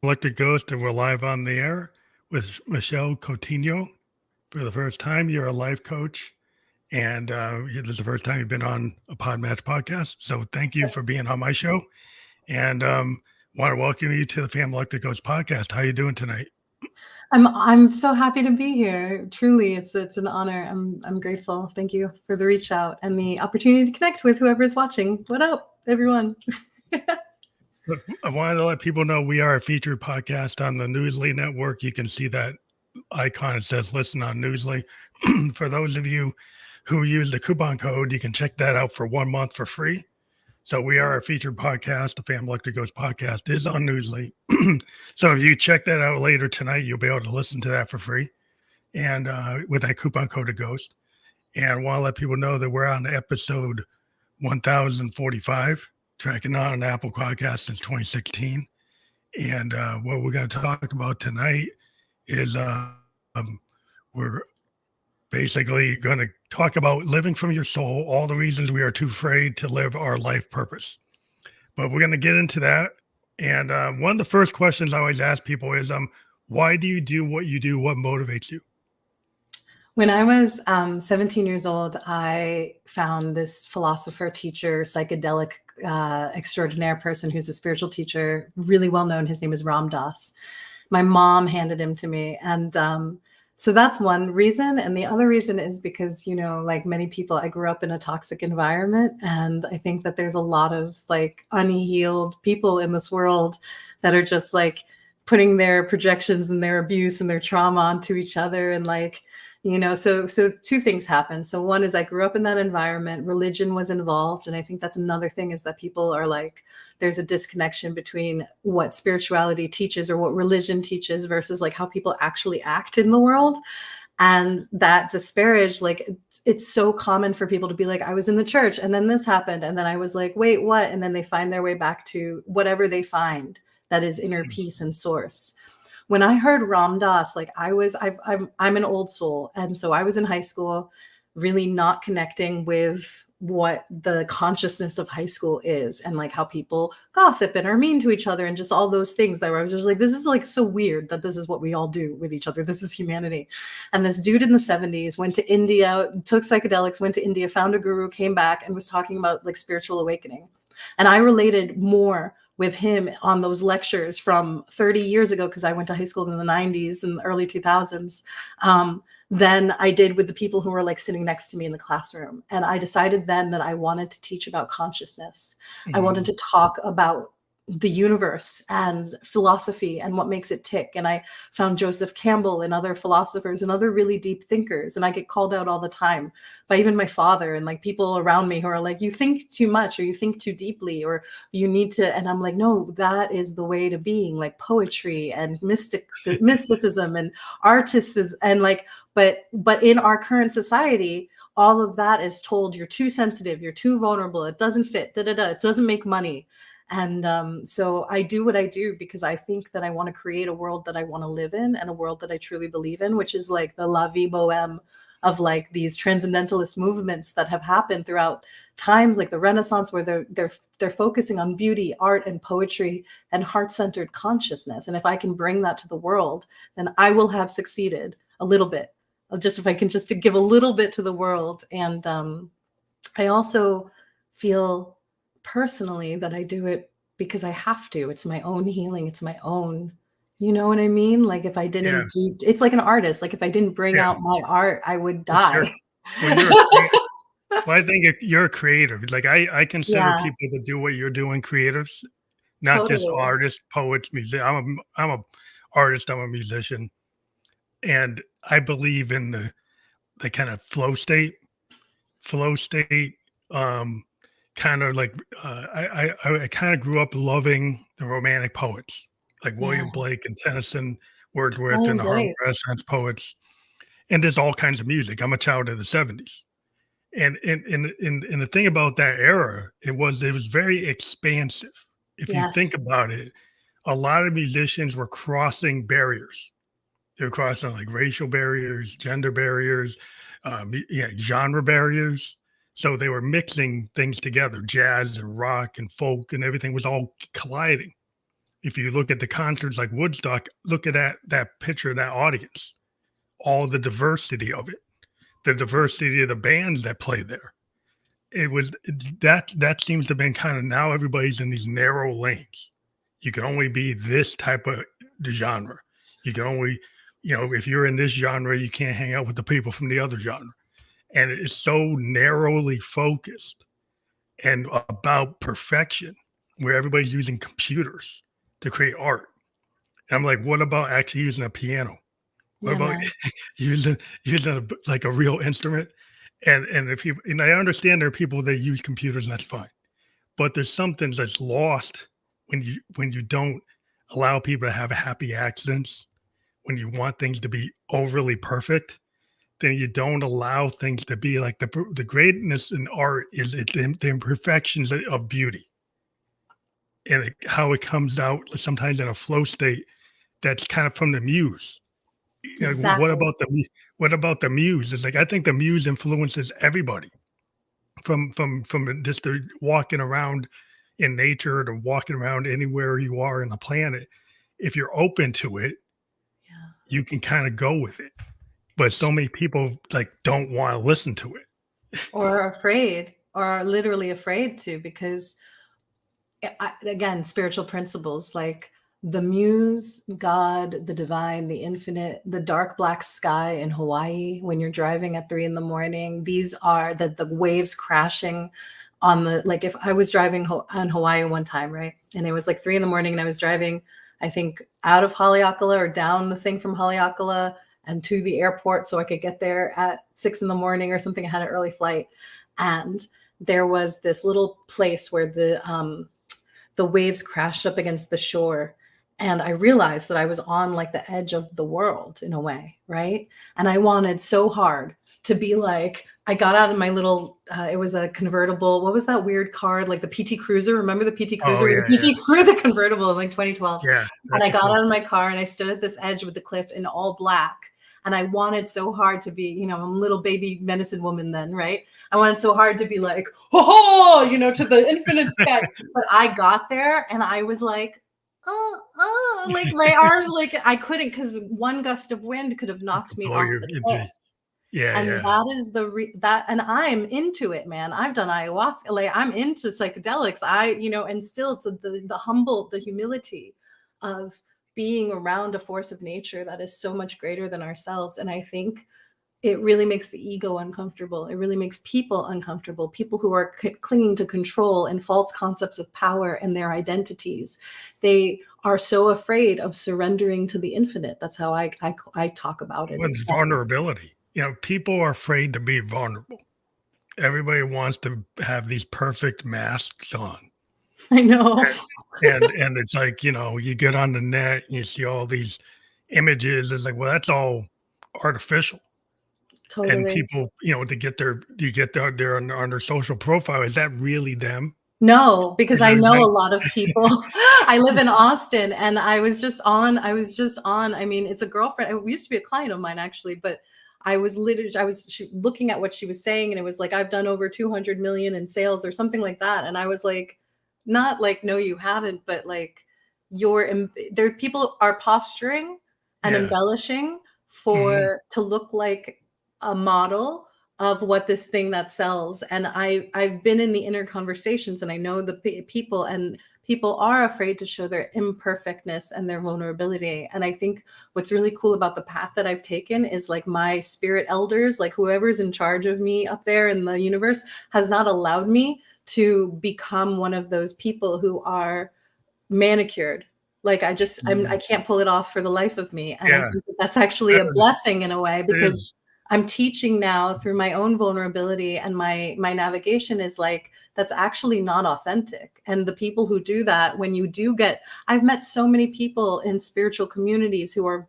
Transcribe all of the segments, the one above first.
Electric Ghost, and we're live on the air with Michelle Coutinho. For the first time, you're a life coach, and this is the first time you've been on a Podmatch podcast. So thank you for being on my show, and want to welcome you to the Family Electric Ghost podcast. How you doing tonight? I'm so happy to be here. Truly, it's an honor. I'm grateful. Thank you for the reach out and the opportunity to connect with whoever is watching. What up, everyone? Look, I wanted to let people know we are a featured podcast on the Newsly network. You can see that icon. It says listen on Newsly. For those of you who use the coupon code, you can check that out for 1 month for free. So we are a featured podcast. The Family Electric Ghost podcast is on Newsly. So if you check that out later tonight, you'll be able to listen to that for free, and with that coupon code of Ghost. And I want to let people know that we're on episode 1045, tracking on an Apple podcast since 2016. And what we're going to talk about tonight is we're basically going to talk about living from your soul, all the reasons we are too afraid to live our life purpose. But we're going to get into that. And one of the first questions I always ask people is, why do you do what you do? What motivates you? When I was 17 years old, I found this philosopher, teacher, psychedelic extraordinaire person who's a spiritual teacher, really well known. His name is Ram Dass. My mom handed him to me. And so that's one reason. And the other reason is because, like many people, I grew up in a toxic environment. And I think that there's a lot of like unhealed people in this world that are just like putting their projections and their abuse and their trauma onto each other. And like, so two things happen. So one is I grew up in that environment, religion was involved. And I think that's another thing, is that people are like, there's a disconnection between what spirituality teaches or what religion teaches versus like how people actually act in the world. And that disparage, like it's so common for people to be like, I was in the church and then this happened. And then I was like, wait, what? And then they find their way back to whatever they find that is inner peace and source. When I heard Ram Dass, like I'm an old soul. And so I was in high school, really not connecting with what the consciousness of high school is, and like how people gossip and are mean to each other and just all those things that I was just like, this is like so weird that this is what we all do with each other. This is humanity. And this dude in the 70s went to India, took psychedelics, went to India, found a guru, came back and was talking about like spiritual awakening. And I related more with him on those lectures from 30 years ago, because I went to high school in the 90s and the early 2000s, than I did with the people who were like sitting next to me in the classroom. And I decided then that I wanted to teach about consciousness. I wanted to talk about the universe and philosophy and what makes it tick. And I found Joseph Campbell and other philosophers and other really deep thinkers. And I get called out all the time by even my father and like people around me who are like, you think too much, or you think too deeply, or you need to. And I'm like, no, that is the way to being, like poetry and mysticism and artists and like, but in our current society, all of that is told, you're too sensitive, you're too vulnerable, it doesn't fit, it doesn't make money. And so I do what I do because I think that I want to create a world that I want to live in, and a world that I truly believe in, which is like the La Vie Boheme of like these transcendentalist movements that have happened throughout times, like the Renaissance, where they're focusing on beauty, art, and poetry and heart-centered consciousness. And if I can bring that to the world, then I will have succeeded a little bit. Just if I can just give a little bit to the world. And I also feel personally that I do it because I have to. It's my own healing. It's my own, you know what I mean? Like if I didn't do, it's like an artist. Like if I didn't bring out my art, I would die. I think you're a creative. Like I consider people that do what you're doing creatives, not just artists, poets, musicians. I'm a artist. I'm a musician, and I believe in the kind of flow state. Kind of like I kind of grew up loving the romantic poets like William Blake and Tennyson, Wordsworth, and the Harlem Renaissance poets. And there's all kinds of music. I'm a child of the 70s. And the thing about that era, it was very expansive. If you think about it, a lot of musicians were crossing barriers. They were crossing like racial barriers, gender barriers, genre barriers. So they were mixing things together, jazz and rock and folk, and everything was all colliding, if you look at the concerts like Woodstock, look at that picture, that audience, all the diversity of it, the diversity of the bands that play there. That seems to have been kind of, now everybody's in these narrow lanes. You can only be this type of genre. You can only, if you're in this genre, you can't hang out with the people from the other genre. And it's so narrowly focused and about perfection, where everybody's using computers to create art. And I'm like, what about actually using a piano? What about using like a real instrument? And if people, and I understand there are people that use computers, and that's fine, but there's something that's lost when you don't allow people to have happy accidents, when you want things to be overly perfect, then you don't allow things to be like the greatness in art is the imperfections of beauty, and how it comes out sometimes in a flow state that's kind of from the muse. Exactly. What about the muse? It's like, I think the muse influences everybody, from just walking around in nature to walking around anywhere you are in the planet. If you're open to it, you can kind of go with it. But so many people like don't want to listen to it, or afraid, or are literally afraid to, because again, spiritual principles like the muse, God, the divine, the infinite, the dark black sky in Hawaii when you're driving at 3 a.m. These are the waves crashing on the, like, if I was driving on Hawaii one time, right? And it was like 3 a.m. and I was driving, I think, out of Haleakala or down the thing from Haleakala and to the airport so I could get there at 6 a.m. or something. I had an early flight. And there was this little place where the waves crashed up against the shore. And I realized that I was on like the edge of the world in a way, right? And I wanted so hard to be like, I got out of my little, it was a convertible. What was that weird car? Like the PT Cruiser. Remember the PT Cruiser? Oh, it was a PT Cruiser convertible in like 2012. Yeah. And I got out of my car and I stood at this edge with the cliff in all black. And I wanted so hard to be, I'm a little baby medicine woman then, right? I wanted so hard to be like, ho, to the infinite sky. But I got there and I was like, like my arms, like I couldn't, because one gust of wind could have knocked me off the cliff. Yeah. And that is and I'm into it, man. I've done ayahuasca, like I'm into psychedelics. And still to the humility of being around a force of nature that is so much greater than ourselves. And I think it really makes the ego uncomfortable. It really makes people uncomfortable. People who are clinging to control and false concepts of power and their identities. They are so afraid of surrendering to the infinite. That's how I talk about it. It's vulnerability. People are afraid to be vulnerable. Everybody wants to have these perfect masks on. I know. And it's like, you get on the net and you see all these images. It's like, well, that's all artificial. Totally. And people, to get their on their social profile, is that really them? No, because I know a lot of people. I live in Austin, and I was just on. I mean, it's a girlfriend. It used to be a client of mine, actually, but I was looking at what she was saying, and it was like, I've done over 200 million in sales or something like that. And I was like, not like, no, you haven't, but like there people are posturing and embellishing to look like a model of what this thing that sells. And I've been in the inner conversations, and I know the people, and people are afraid to show their imperfectness and their vulnerability. And I think what's really cool about the path that I've taken is like my spirit elders, like whoever's in charge of me up there in the universe, has not allowed me to become one of those people who are manicured. Like I can't pull it off for the life of me. And I think that's actually a blessing in a way, because I'm teaching now through my own vulnerability, and my navigation is like, that's actually not authentic. And the people who do that, I've met so many people in spiritual communities who are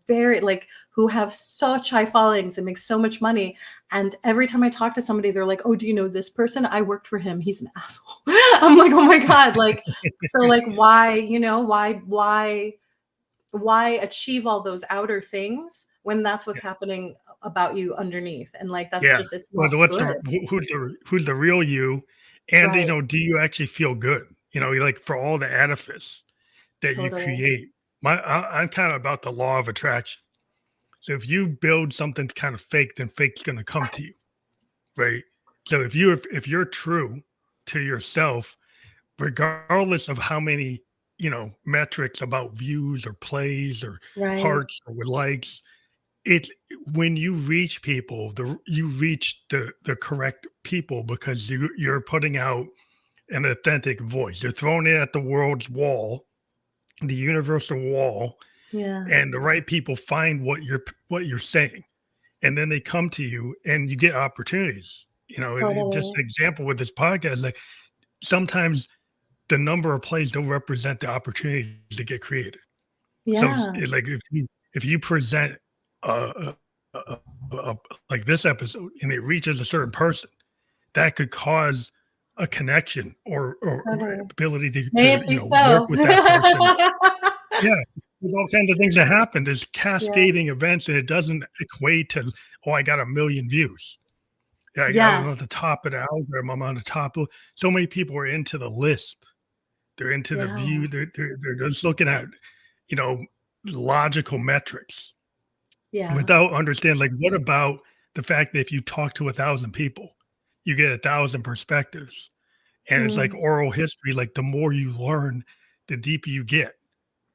who have such high followings and make so much money. And every time I talk to somebody, they're like, oh, do you know this person? I worked for him. He's an asshole. I'm like, oh my God. Like, so like, why achieve all those outer things when that's what's happening about you underneath? And like, that's just, it's not good. Who's the real you? And, do you actually feel good? Like for all the edifice, that you Totally. create. I'm kind of about the law of attraction. So if you build something kind of fake, then fake's going to come to you, right? So if you're true to yourself, regardless of how many metrics about views or plays or Right. hearts or likes, it when you reach people, you reach the correct people because you're putting out an authentic voice. You're throwing it at the world's wall, the universal wall, Yeah. and the right people find what you're saying, and then they come to you, and you get opportunities. Just Totally. an example with this podcast, like sometimes the number of plays don't represent the opportunities to get created. So, Yeah. like if you present a, a, a, like this episode and it reaches a certain person, that could cause a connection or Totally. ability May to it be work so. with that person. Yeah, there's all kinds of things that happen. There's Yeah. cascading events, and it doesn't equate to, oh, I got a million views. Yeah, I'm at the Yes. top of the algorithm. I'm on the top. So many people are into the lisp. They're into the Yeah. view. They're just looking at, you know, logical metrics Yeah. without understanding. Like, what about the fact that if you talk to 1,000 people, you get 1,000 perspectives, and it's like Mm. oral history. Like, the more you learn, the deeper you get.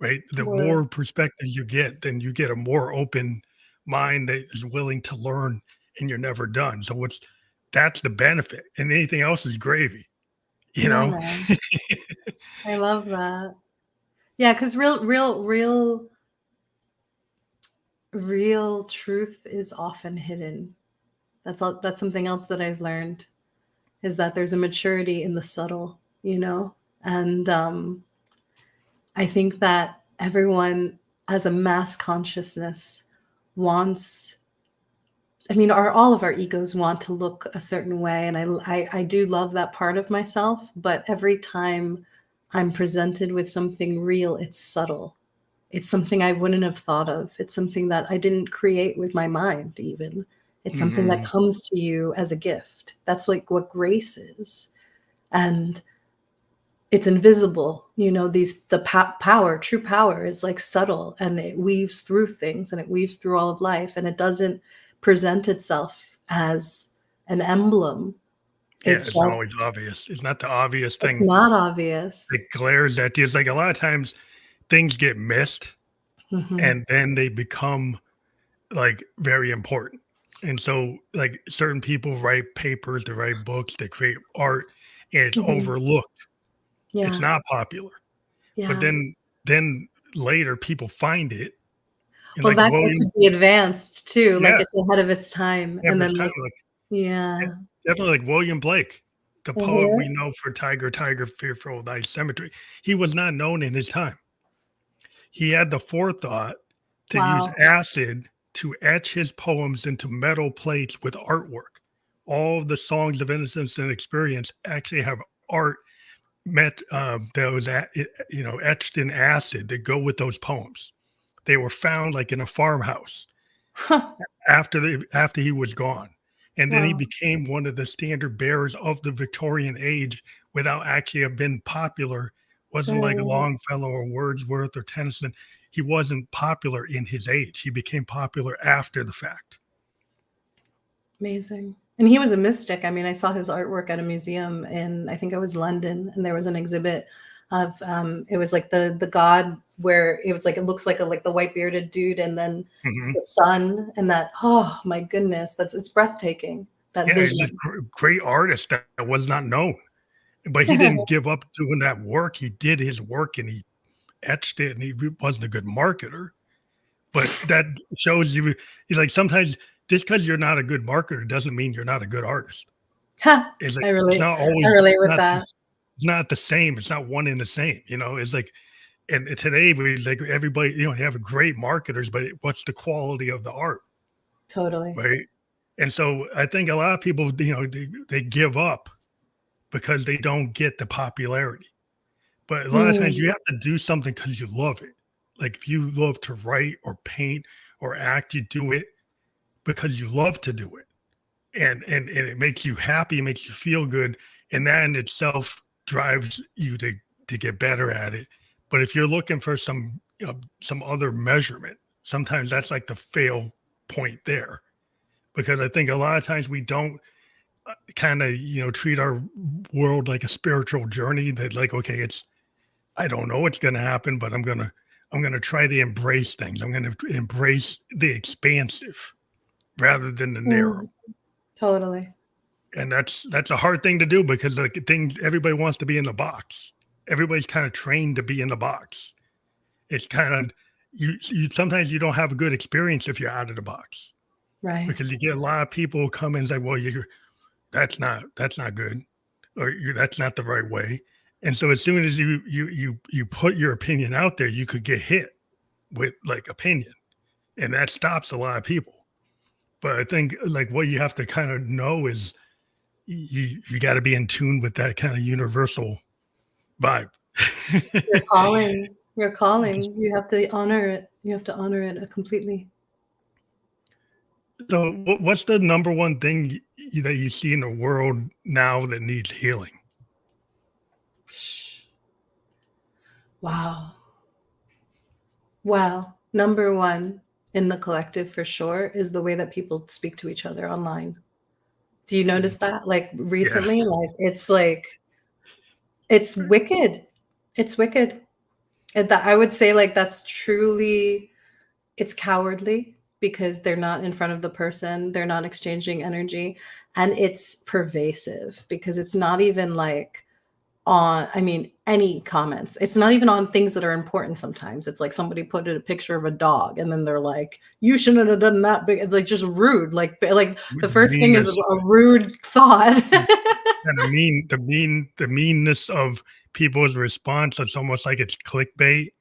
Right? The Word. more perspectives you get, then you get a more open mind that is willing to learn, and you're never done. So that's the benefit, and anything else is gravy, you Yeah, know? man. I love that. Yeah, because real truth is often hidden. That's something else that I've learned, is that there's a maturity in the subtle, and I think that everyone as a mass consciousness wants, all of our egos want to look a certain way, and I do love that part of myself, but every time I'm presented with something real, it's subtle. It's something I wouldn't have thought of. It's something that I didn't create with my mind even. It's something that Mhm. comes to you as a gift. That's like what grace is. And it's invisible. Power, true power is like subtle, and it weaves through things, and it weaves through all of life, and it doesn't present itself as an emblem. Yeah, It it's not always just, obvious. It's not the obvious it's thing not that obvious. glares at you. It's like a lot of times things get missed, Hmm. and then they become, like, very important. And so, like, certain people write papers, they write books, they create art, and it's Hmm. overlooked. It's Yeah. not popular. But Yeah. then later people find it, and Well, like that it William. could be advanced too, like Yeah, it's ahead of its time, and every then, time, like, like, yeah, yeah. definitely like William Blake, the poet we Mhm. know for Tiger, Tiger, Fearful of Thy Cemetery. He was not known in his time. He had the forethought to use Wow. acid to etch his poems into metal plates with artwork. All of the songs of innocence and experience actually have art that was etched in acid that go with those poems. They were found like in a farmhouse after he was gone, and then he Wow. became one of the standard bearers of the Victorian age without actually have been popular. Wasn't like Right. Longfellow or Wordsworth or Tennyson. He wasn't popular in his age. He became popular after the fact. Amazing. And he was a mystic. I saw his artwork at a museum in, I think it was London, and there was an exhibit of, it was like the god, where it was like, it looks like the white bearded dude, and then Mhm. the sun, and that, oh my goodness, it's breathtaking, that Yeah, he's a vision. great artist that was not known, but he didn't give up doing that work. He did his work, and he etched it, and he wasn't a good marketer. But that shows you, he's like, sometimes just because you're not a good marketer doesn't mean you're not a good artist. It's like, I it's relate. not I always relate with not that. it's not the same. It's not one and the same, It's like, and today we like everybody, you have great marketers, but what's the quality of the art, Totally. right? And so I think a lot of people, they give up because they don't get the popularity. But a lot of times Mm. you have to do something because you love it. Like if you love to write or paint or act, you do it because you love to do it. And it makes you happy, it makes you feel good. And that in itself drives you to get better at it. But if you're looking for some other measurement, sometimes that's like the fail point there, because I think a lot of times we don't kind of treat our world like a spiritual journey. That like, okay, I don't know what's going to happen, but I'm gonna try to embrace things. I'm gonna embrace the expansive rather than the narrow. Totally. And that's a hard thing to do, because like everybody wants to be in the box. Everybody's kind of trained to be in the box. It's kind of you sometimes you don't have a good experience if you're out of the box. Right. Because you get a lot of people who come in and say, well, that's not good, or that's not the right way. And so as soon as you put your opinion out there, you could get hit with like opinion, and that stops a lot of people. But I think like what you have to kind of know is you got to be in tune with that kind of universal vibe. You're calling. You have to honor it. You have to honor it completely. So what's the number one thing that you see in the world now that needs healing? Wow. Well, number one in the collective for sure is the way that people speak to each other online. Do you notice that? Like recently, it's wicked. It's wicked. And that I would say like that's truly, it's cowardly because they're not in front of the person. They're not exchanging energy. And it's pervasive because it's not even like on, any comments. It's not even on things that are important sometimes. It's like somebody put a picture of a dog and then they're like, you shouldn't have done that big, like just rude. Like the first thing is a rude thought. And the meanness of people's response, it's almost like it's clickbait.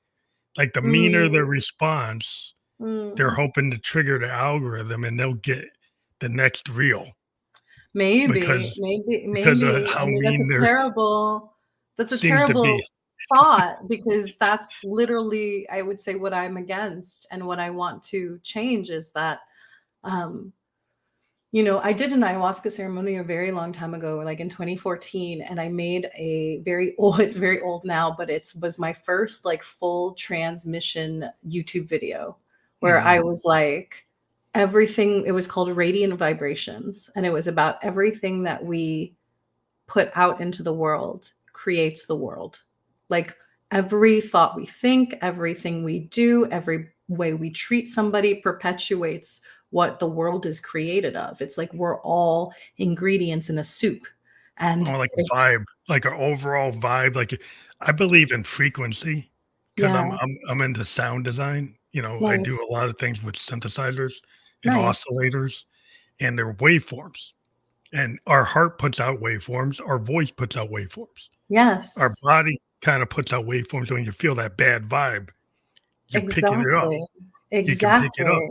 Like the meaner the response, they're hoping to trigger the algorithm and they'll get the next reel. Maybe because of how mean that's a terrible thought, because that's literally, I would say, what I'm against and what I want to change is that, I did an ayahuasca ceremony a very long time ago, like in 2014, and I made it's very old now, but it was my first like full transmission YouTube video where I was like, everything, it was called Radiant Vibrations, and it was about everything that we put out into the world creates the world. Like every thought we think, everything we do, every way we treat somebody perpetuates what the world is created of. It's like we're all ingredients in a soup. And like a vibe, like an overall vibe. Like I believe in frequency because I'm into sound design. I do a lot of things with synthesizers and oscillators, and they're waveforms. And our heart puts out waveforms. Our voice puts out waveforms. Yes. Our body kind of puts out waveforms. When you feel that bad vibe, you're picking it up. Exactly. You can pick it up.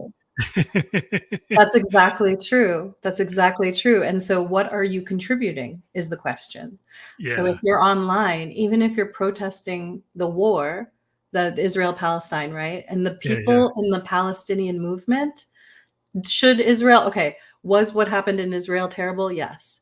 That's exactly true. That's exactly true. And so what are you contributing is the question. Yeah. So if you're online, even if you're protesting the war, the Israel-Palestine, right? And the people in the Palestinian movement, should Israel, was what happened in Israel terrible? Yes.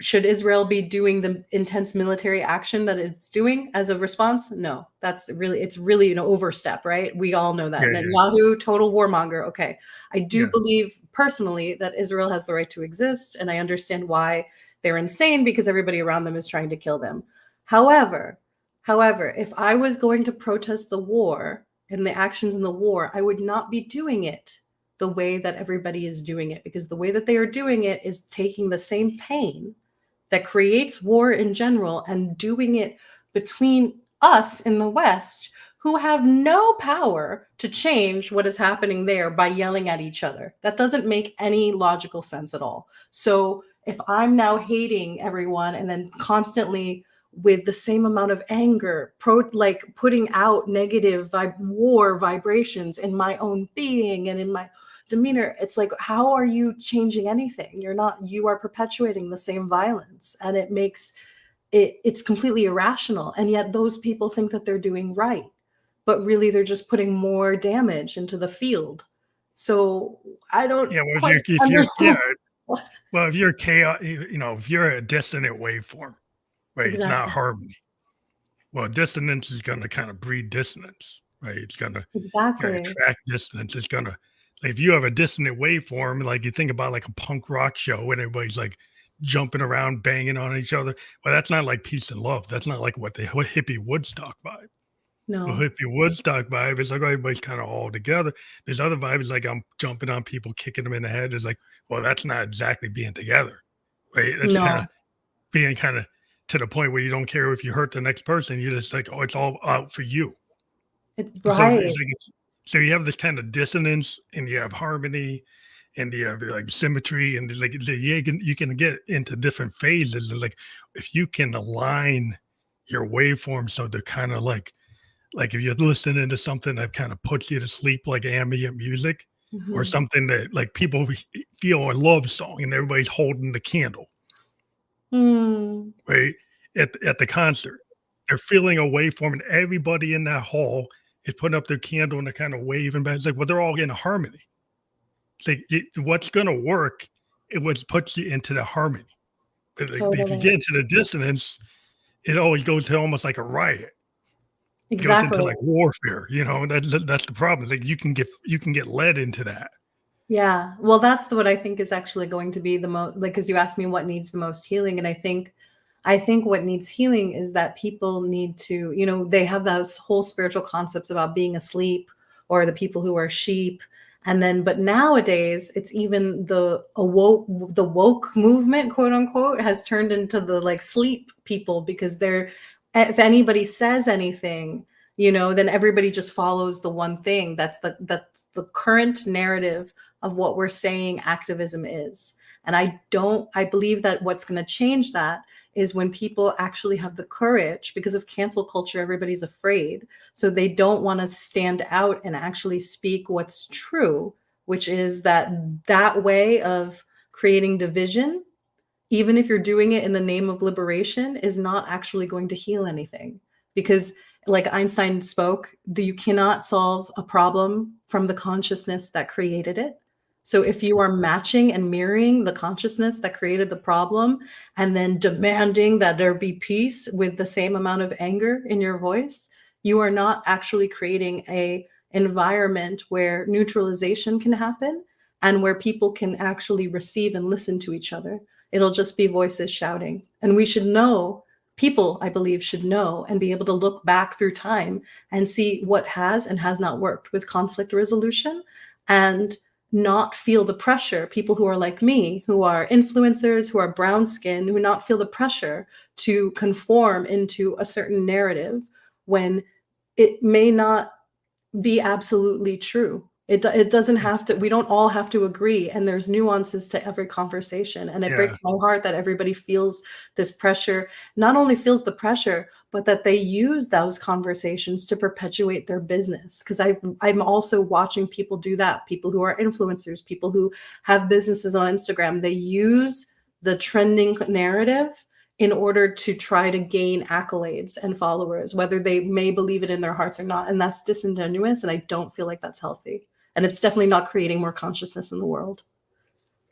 Should Israel be doing the intense military action that it's doing as a response? No, it's really an overstep, right? We all know that. Netanyahu, total warmonger. Okay. I do believe personally that Israel has the right to exist, and I understand why they're insane, because everybody around them is trying to kill them. However, if I was going to protest the war and the actions in the war, I would not be doing it the way that everybody is doing it, because the way that they are doing it is taking the same pain that creates war in general and doing it between us in the West, who have no power to change what is happening there by yelling at each other. That doesn't make any logical sense at all. So if I'm now hating everyone and then constantly with the same amount of anger, putting out negative war vibrations in my own being and in my demeanor, it's like, how are you changing anything? You are perpetuating the same violence, and it's completely irrational. And yet those people think that they're doing right, but really they're just putting more damage into the field. So I don't understand. If you're chaos, if you're a dissonant waveform, right? Exactly. It's not harmony. Well, dissonance is going to kind of breed dissonance, right? It's going to Exactly. attract dissonance. It's going to, like, if you have a dissonant waveform, like you think about like a punk rock show and everybody's like jumping around, banging on each other. Well, that's not like peace and love. That's not like what the hippie Woodstock vibe. Well, No. hippie Woodstock vibe is like everybody's kind of all together. There's other vibes like I'm jumping on people, kicking them in the head. It's like, well, that's not exactly being together, right? That's kind of No. being kind of to the point where you don't care if you hurt the next person. You're just like, oh, it's all out for you. It's So right. it's like, so you have this kind of dissonance, and you have harmony, and you have like symmetry, and it's like you can get into different phases. It's like if you can align your waveform so they're kind of like if you're listening to something that kind of puts you to sleep, like ambient music, or Mhm. something that like people feel a love song, and everybody's holding the candle, Mm. right? At the concert, they're feeling a waveform, and everybody in that hall is putting up their candle and they're kind of waving back. It's like, well, they're all in harmony. It's like what's going to work, it what puts you into the harmony. But like, if you get Totally. into the dissonance, it always goes to almost like a riot. It goes into Exactly. like warfare, that's the problem. It's like you can get led into that. Yeah. Well, that's what I think is actually going to be the most, like, because you asked me what needs the most healing. And I think what needs healing is that people need to, they have those whole spiritual concepts about being asleep, or the people who are sheep. And then, but nowadays it's even the woke movement, quote unquote, has turned into the like sleep people, because if anybody says anything, then everybody just follows the one thing. That's the current narrative of what we're saying activism is. And I believe that what's going to change that is when people actually have the courage. Because of cancel culture, everybody's afraid. So they don't want to stand out and actually speak what's true, which is that way of creating division, even if you're doing it in the name of liberation, is not actually going to heal anything. Because like Einstein spoke, you cannot solve a problem from the consciousness that created it. So if you are matching and mirroring the consciousness that created the problem, and then demanding that there be peace with the same amount of anger in your voice, you are not actually creating a environment where neutralization can happen, and where people can actually receive and listen to each other. It'll just be voices shouting. And we should know, people, I believe, should know and be able to look back through time and see what has and has not worked with conflict resolution, and not feel the pressure. People who are like me, who are influencers, who are brown skinned, who not feel the pressure to conform into a certain narrative when it may not be absolutely true. It doesn't have to, we don't all have to agree, and there's nuances to every conversation. And it Yeah. breaks my heart that everybody feels this pressure, not only feels the pressure, but that they use those conversations to perpetuate their business. Because I'm also watching people do that. People who are influencers, people who have businesses on Instagram, they use the trending narrative in order to try to gain accolades and followers, whether they may believe it in their hearts or not. And that's disingenuous. And I don't feel like that's healthy. And it's definitely not creating more consciousness in the world.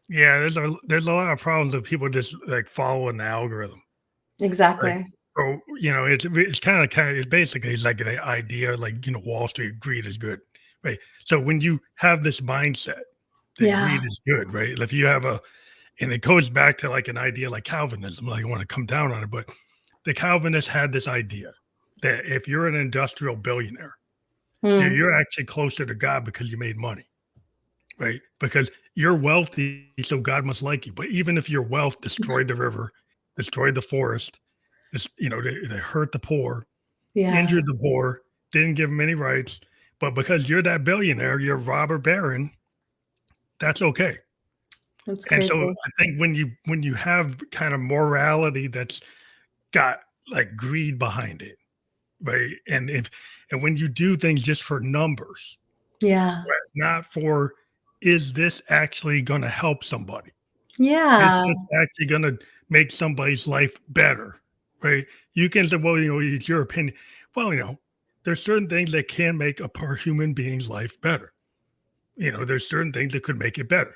Yeah, there's a lot of problems with people just like following the algorithm. Like, Exactly. oh, it's it's basically it's like the idea, like, Wall Street, greed is good, right? So when you have this mindset that Yeah. greed is good, right? If you have and it goes back to like an idea like Calvinism, like I want to come down on it, but the Calvinists had this idea that if you're an industrial billionaire, Mm. you're actually closer to God because you made money, right? Because you're wealthy, so God must like you. But even if your wealth destroyed the river, destroyed the forest, they hurt the poor, Yeah. injured the poor, didn't give them any rights, but because you're that billionaire, you're robber baron, that's okay. That's And so crazy. I think when you have kind of morality that's got like greed behind it, right? And when you do things just for numbers, Yeah. right, not for, is this actually going to help somebody? Is Yeah. this actually going to make somebody's life better? Right? You can say, well, it's your opinion. Well, there's certain things that can make a per human being's life better. There's certain things that could make it better.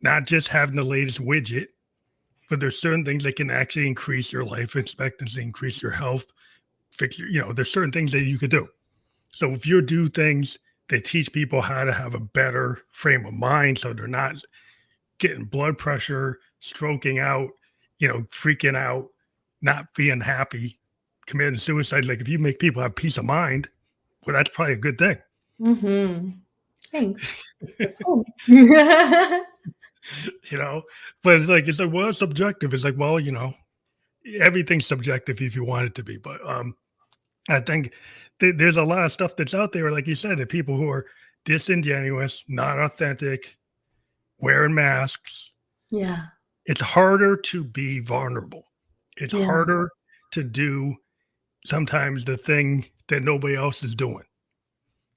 Not just having the latest widget, but there's certain things that can actually increase your life expectancy, increase your health, fix your, there's certain things that you could do. So if you do things that teach people how to have a better frame of mind, so they're not getting blood pressure, stroking out, freaking out, not being happy, committing suicide. Like if you make people have peace of mind, well, that's probably a good thing. Mm-hmm. Thanks. That's cool. But it's like, well, it's subjective. It's like, well, everything's subjective if you want it to be. But I think there's a lot of stuff that's out there, like you said, that people who are disingenuous, not authentic, wearing masks. Yeah. It's harder to be vulnerable. It's harder to do sometimes the thing that nobody else is doing,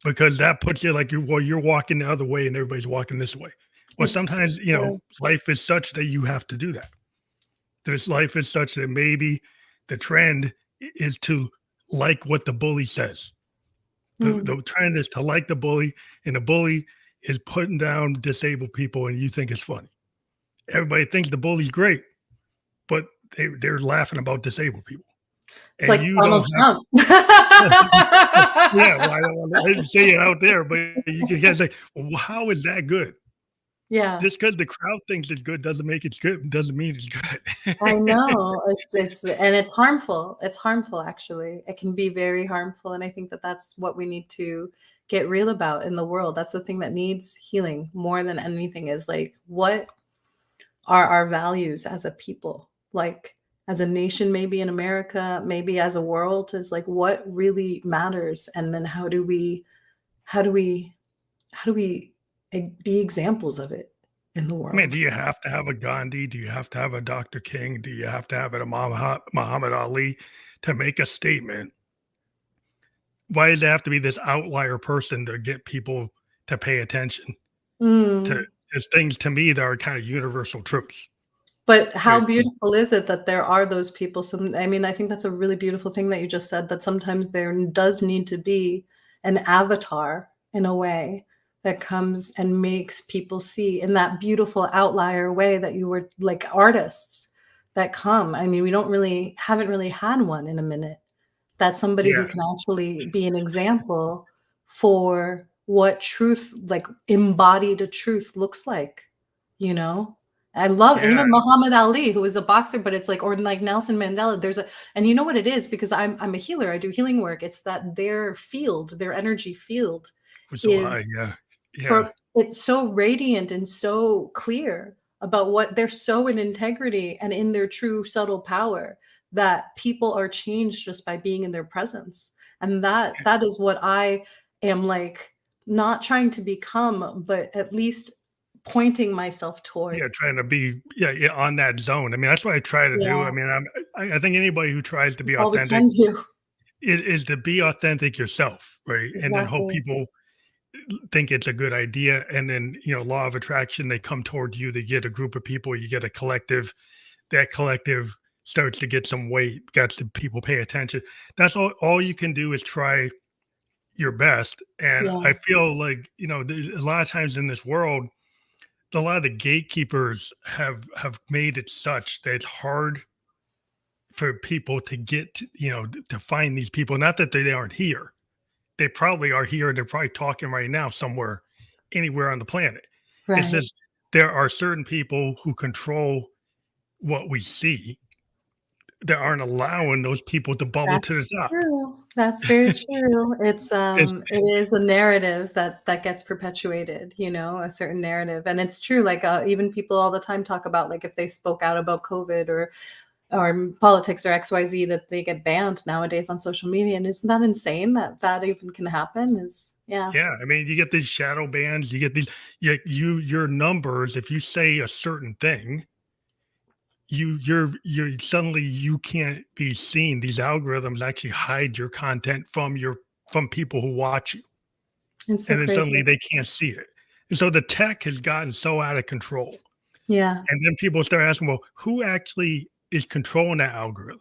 because that puts you like you're walking the other way and everybody's walking this way. Well, sometimes, life is such that you have to do that. This life is such that maybe the trend is to like what the bully says. The trend is to like the bully, and the bully is putting down disabled people, and you think it's funny. Everybody thinks the bully's great, but they're laughing about disabled people. It's like Donald Trump. Yeah, well, I didn't say it out there, but you can say, well, how is that good? Yeah. Just because the crowd thinks it's good doesn't make it good. Doesn't mean it's good. I know it's harmful. It's harmful, actually. It can be very harmful. And I think that that's what we need to get real about in the world. That's the thing that needs healing more than anything, is like, what are our values as a people? Like, as a nation, maybe in America, maybe as a world, is like, what really matters? And then how do we be examples of it in the world? I mean, do you have to have a Gandhi? Do you have to have a Dr. King? Do you have to have a Muhammad Ali to make a statement? Why does it have to be this outlier person to get people to pay attention to things, to me, that are kind of universal truths? But how beautiful is it that there are those people? I mean, I think that's a really beautiful thing that you just said, that sometimes there does need to be an avatar, in a way, that comes and makes people see in that beautiful outlier way that you were, like, artists that come. I mean, we haven't really had one in a minute. That's somebody who can actually be an example for what truth, like embodied truth, looks like, I love even Muhammad Ali, who is a boxer, but it's like, or like Nelson Mandela, and you know what it is, because I'm a healer, I do healing work. It's that their field, their energy field it's so radiant and so clear about what they're, so in integrity and in their true subtle power, that people are changed just by being in their presence. And that is what I am, like, not trying to become, but at least pointing myself toward. Trying to be on that zone. I mean, that's what I try to do. I mean, I think anybody who tries to be authentic is to be authentic yourself, right? Exactly. And then hope people think it's a good idea, and then law of attraction, they come toward you. They get a group of people, you get a collective. That collective starts to get some weight, got the people pay attention. That's all you can do, is try your best. And I feel like a lot of times in this world, a lot of the gatekeepers have made it such that it's hard for people to get to find these people. Not that they aren't here. They probably are here. They're probably talking right now somewhere, anywhere on the planet. Right. It's just there are certain people who control what we see that aren't allowing those people to bubble to the top. True. That's very true. It is a narrative that gets perpetuated, a certain narrative. And it's true. Like, even people all the time talk about, like, if they spoke out about COVID or politics or XYZ, that they get banned nowadays on social media. And isn't that insane that even can happen? Yeah. I mean, you get these shadow bans, you get these, your numbers. If you say a certain thing, you're suddenly you can't be seen. These algorithms actually hide your content from people who watch you. And then suddenly they can't see it. And so the tech has gotten so out of control. Yeah. And then people start asking, well, who actually is controlling that algorithm?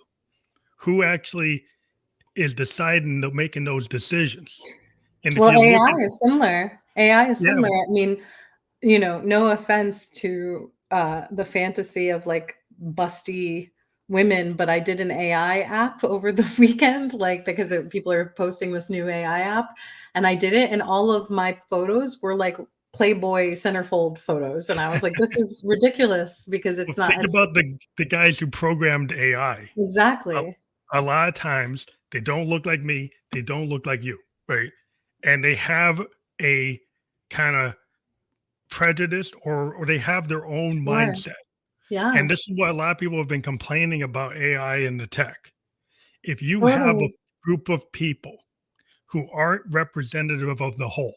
Who actually is deciding, making those decisions? And AI is similar. I mean, no offense to the fantasy of, like, busty women, but I did an AI app over the weekend, like because people are posting this new AI app, and I did it, and all of my photos were like Playboy centerfold photos, and I was like, this is ridiculous because Well, it's not. think about the guys who programmed AI. A, Exactly. a lot of times they don't look like me, they don't look like you, right? And they have a kind of prejudice, or they have their own Sure. mindset. Yeah. And this is what a lot of people have been complaining about AI and the tech. If you have a Totally. group of people who aren't representative of the whole,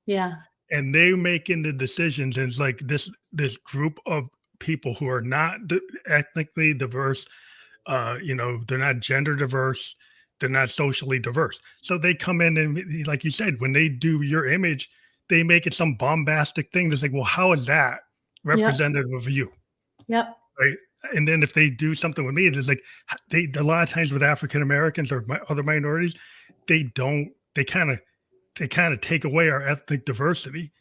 Yeah. and they making the decisions, and it's like this group of people who are not ethnically diverse, they're not gender diverse, they're not socially diverse, so they come in and, like you said, when they do your image, they make it some bombastic thing that's like, well, how is that Yep. representative of you, Yep. right? And then if they do something with me, it's like, they a lot of times with African Americans or other minorities, they don't they kind of take away our ethnic diversity,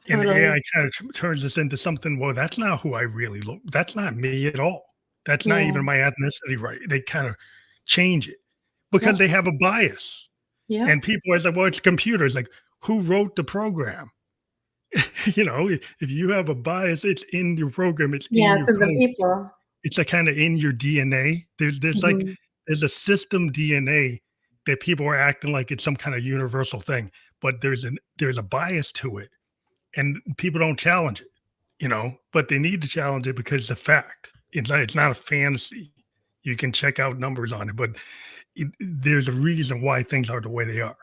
and Totally. AI kind of turns this into something. Well, that's not who I really look. That's not me at all. That's not Yeah. even my ethnicity, right? They kind of change it because Yep. they have a bias. Yep. And people are like, well, it's computers. Like, who wrote the program? If you have a bias, it's in your program, it's in Yeah. your So the code. people. It's like kind of in your DNA. Mhm. There's a system DNA that people are acting like it's some kind of universal thing, but there's a bias to it, and people don't challenge it, but they need to challenge it because it's a fact. It's not a fantasy. You can check out numbers on it, but there's a reason why things are the way they are.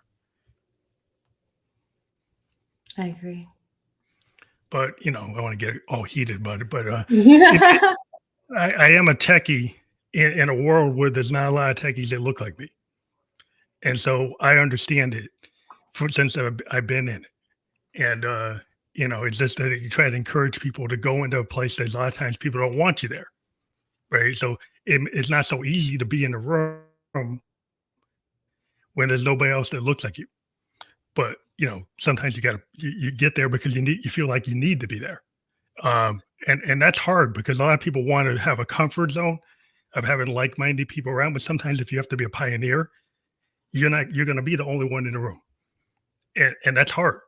I agree. But I want to get all heated about it. But it, it, Yeah. I am a techie in a world where there's not a lot of techies that look like me, and so I understand it since I've been in it. And it's just that you try to encourage people to go into a place that a lot of times people don't want you there, right? So it's not so easy to be in a room when there's nobody else that looks like you. But sometimes you get there because you feel like you need to be there. And that's hard because a lot of people want to have a comfort zone of having like-minded people around. But sometimes if you have to be a pioneer, you're going to be the only one in the room, and that's hard.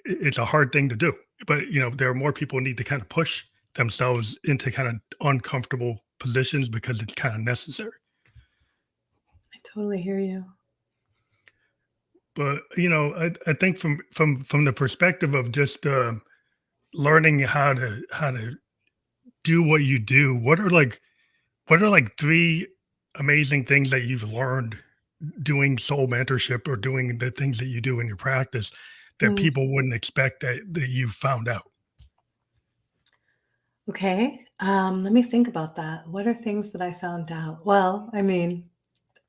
It's a hard thing to do. But there are more people who need to kind of push themselves into kind of uncomfortable positions because it's kind of necessary. I totally hear you. But I think from the perspective of just learning how to do what you do, what are like three amazing things that you've learned doing soul mentorship or doing the things that you do in your practice that Mm. people wouldn't expect that you found out? Okay. Let me think about that. What are things that I found out? Well, I mean,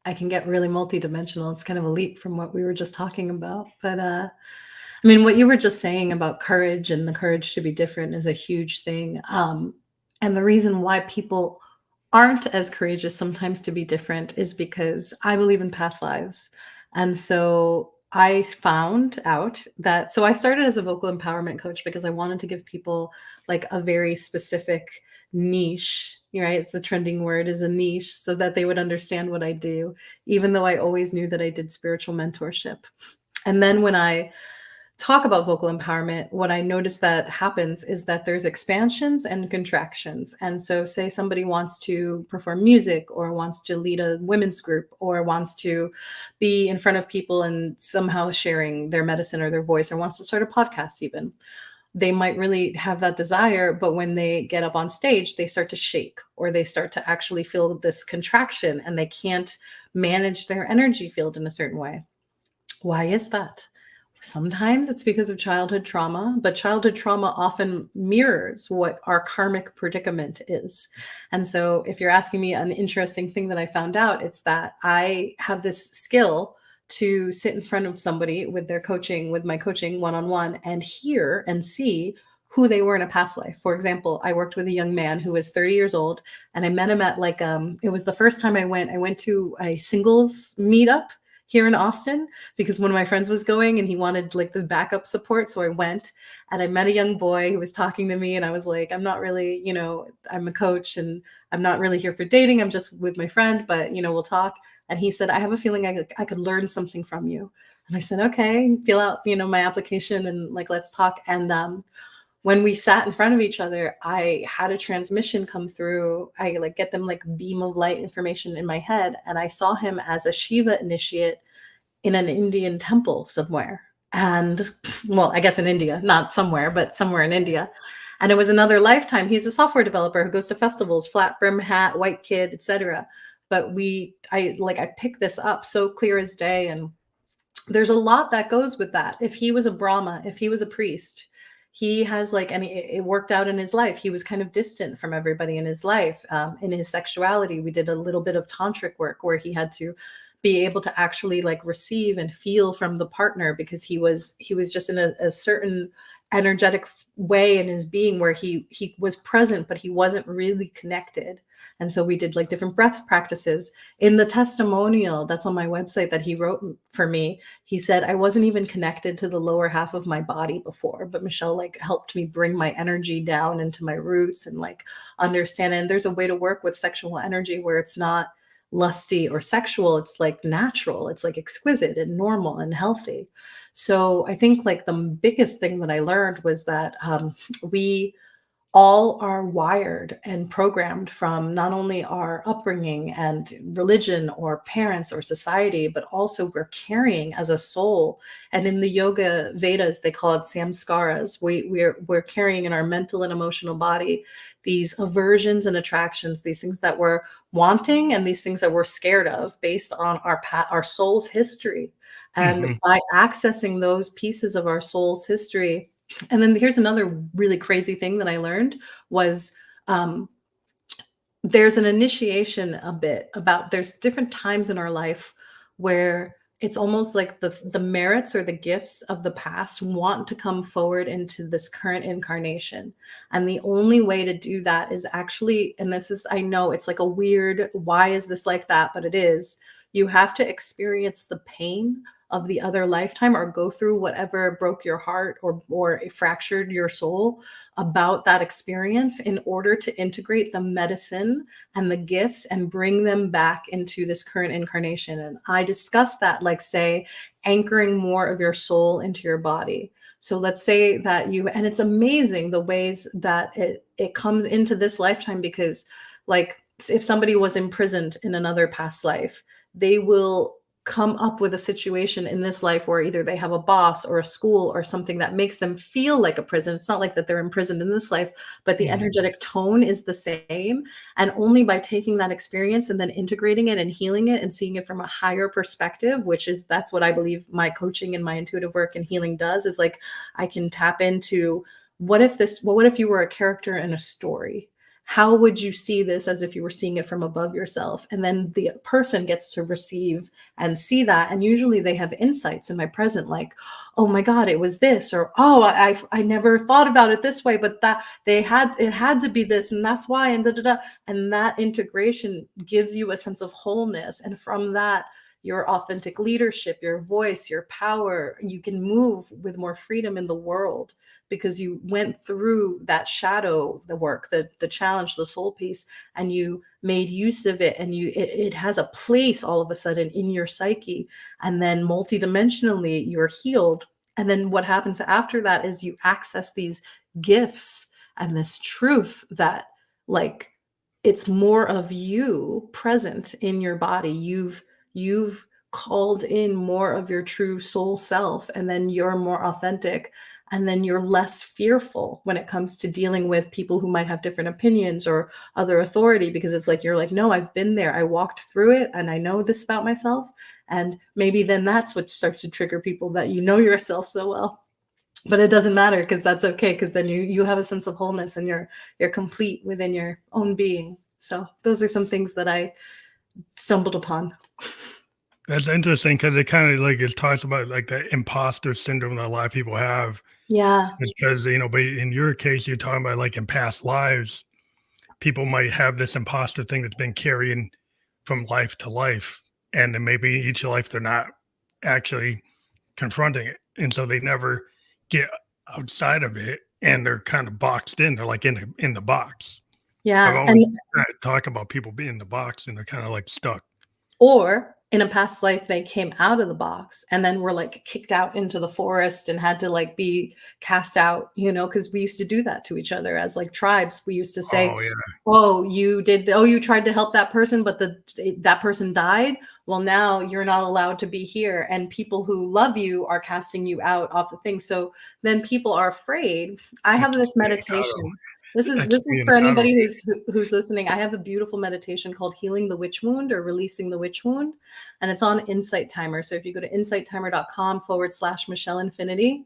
I can get really multidimensional. It's kind of a leap from what we were just talking about. But I mean, what you were just saying about courage and the courage to be different is a huge thing. And the reason why people aren't as courageous sometimes to be different is because I believe in past lives. And so I found out that, so I started as a vocal empowerment coach because I wanted to give people like a very specific niche, right? It's a trending word, is a niche, so that they would understand what I do, even though I always knew that I did spiritual mentorship. And then when I talk about vocal empowerment, what I notice that happens is that there's expansions and contractions. And so, say somebody wants to perform music or wants to lead a women's group or wants to be in front of people and somehow sharing their medicine or their voice or wants to start a podcast, even. They might really have that desire, but when they get up on stage, they start to shake or they start to actually feel this contraction and they can't manage their energy field in a certain way. Why is that? Sometimes it's because of childhood trauma, but childhood trauma often mirrors what our karmic predicament is. And so, if you're asking me an interesting thing that I found out, it's that I have this skill to sit in front of somebody with my coaching one on one and hear and see who they were in a past life. For example, I worked with a young man who was 30 years old and I met him at it was the first time I went to a singles meetup. here in Austin because one of my friends was going and he wanted like the backup support. So I went and I met a young boy who was talking to me and I was like, I'm not really, I'm a coach and I'm not really here for dating. I'm just with my friend, but we'll talk. And he said, I have a feeling I could learn something from you. And I said, okay, fill out, my application and like, let's talk. And when we sat in front of each other, I had a transmission come through. I like get them like beam of light information in my head. And I saw him as a Shiva initiate in an Indian temple somewhere. And well, I guess in India, not somewhere, but somewhere in India. And it was another lifetime. He's a software developer who goes to festivals, flat brim hat, white kid, etc. But I picked this up so clear as day. And there's a lot that goes with that. If he was a Brahma, if he was a priest, he has and it worked out in his life. He was kind of distant from everybody in his life. In his sexuality, we did a little bit of tantric work where he had to be able to actually receive and feel from the partner because he was just in a certain energetic way in his being where he was present, but he wasn't really connected. And so we did different breath practices. In the testimonial that's on my website that he wrote for me, he said, I wasn't even connected to the lower half of my body before, but Michelle helped me bring my energy down into my roots and understand. And there's a way to work with sexual energy where it's not lusty or sexual. It's natural. It's exquisite and normal and healthy. So I think the biggest thing that I learned was that we all are wired and programmed from not only our upbringing and religion or parents or society, but also we're carrying as a soul. And in the yoga Vedas, they call it samskaras. We're carrying in our mental and emotional body these aversions and attractions, these things that we're wanting and these things that we're scared of based on our soul's history. And by accessing those pieces of our soul's history. And then here's another really crazy thing that I learned was there's an initiation a bit about there's different times in our life where it's almost like the merits or the gifts of the past want to come forward into this current incarnation. And the only way to do that is actually, and this is, I know it's a weird, why is this like that? But it is, you have to experience the pain of the other lifetime or go through whatever broke your heart or fractured your soul about that experience in order to integrate the medicine and the gifts and bring them back into this current incarnation. And I discuss that, say, anchoring more of your soul into your body. So let's say that and it's amazing the ways that it comes into this lifetime because if somebody was imprisoned in another past life, they will come up with a situation in this life where either they have a boss or a school or something that makes them feel like a prison. It's not like that they're imprisoned in this life, but the energetic tone is the same. And only by taking that experience and then integrating it and healing it and seeing it from a higher perspective, that's what I believe my coaching and my intuitive work and healing does, is I can tap into what if you were a character in a story? How would you see this as if you were seeing it from above yourself? And then the person gets to receive and see that. And usually they have insights in my present, oh my God, it was this, or, oh, I never thought about it this way, but that it had to be this. And that's why, and And that integration gives you a sense of wholeness. And from that, your authentic leadership, your voice, your power, you can move with more freedom in the world because you went through that shadow, the work, the challenge, the soul piece, and you made use of it. And it has a place all of a sudden in your psyche. And then multidimensionally, you're healed. And then what happens after that is you access these gifts and this truth that it's more of you present in your body. You've called in more of your true soul self, and then you're more authentic, and then you're less fearful when it comes to dealing with people who might have different opinions or other authority, because it's you're no, I've been there, I walked through it, and I know this about myself. And maybe then that's what starts to trigger people, that you know yourself so well. But it doesn't matter, because that's okay, because then you have a sense of wholeness and you're complete within your own being. So those are some things that I stumbled upon. That's interesting, because it kind of it talks about the imposter syndrome that a lot of people have. Yeah. It's because, but in your case, you're talking about in past lives, people might have this imposter thing that's been carrying from life to life. And then maybe each life they're not actually confronting it, and so they never get outside of it, and they're kind of boxed in. They're like in the box. I've Yeah. always And talk about people being in the box and they're kind of like stuck. or in a past life, they came out of the box and then were like kicked out into the forest and had to like be cast out, because we used to do that to each other as like tribes. We used to say, Oh yeah, oh, you tried to help that person, but that person died. Well, now you're not allowed to be here. And people who love you are casting you out off the thing. So then people are afraid. I have this meditation. This is for anybody who's listening. I have a beautiful meditation called Healing the Witch Wound or Releasing the Witch Wound. And it's on Insight Timer. So if you go to insighttimer.com/Michelle Infinity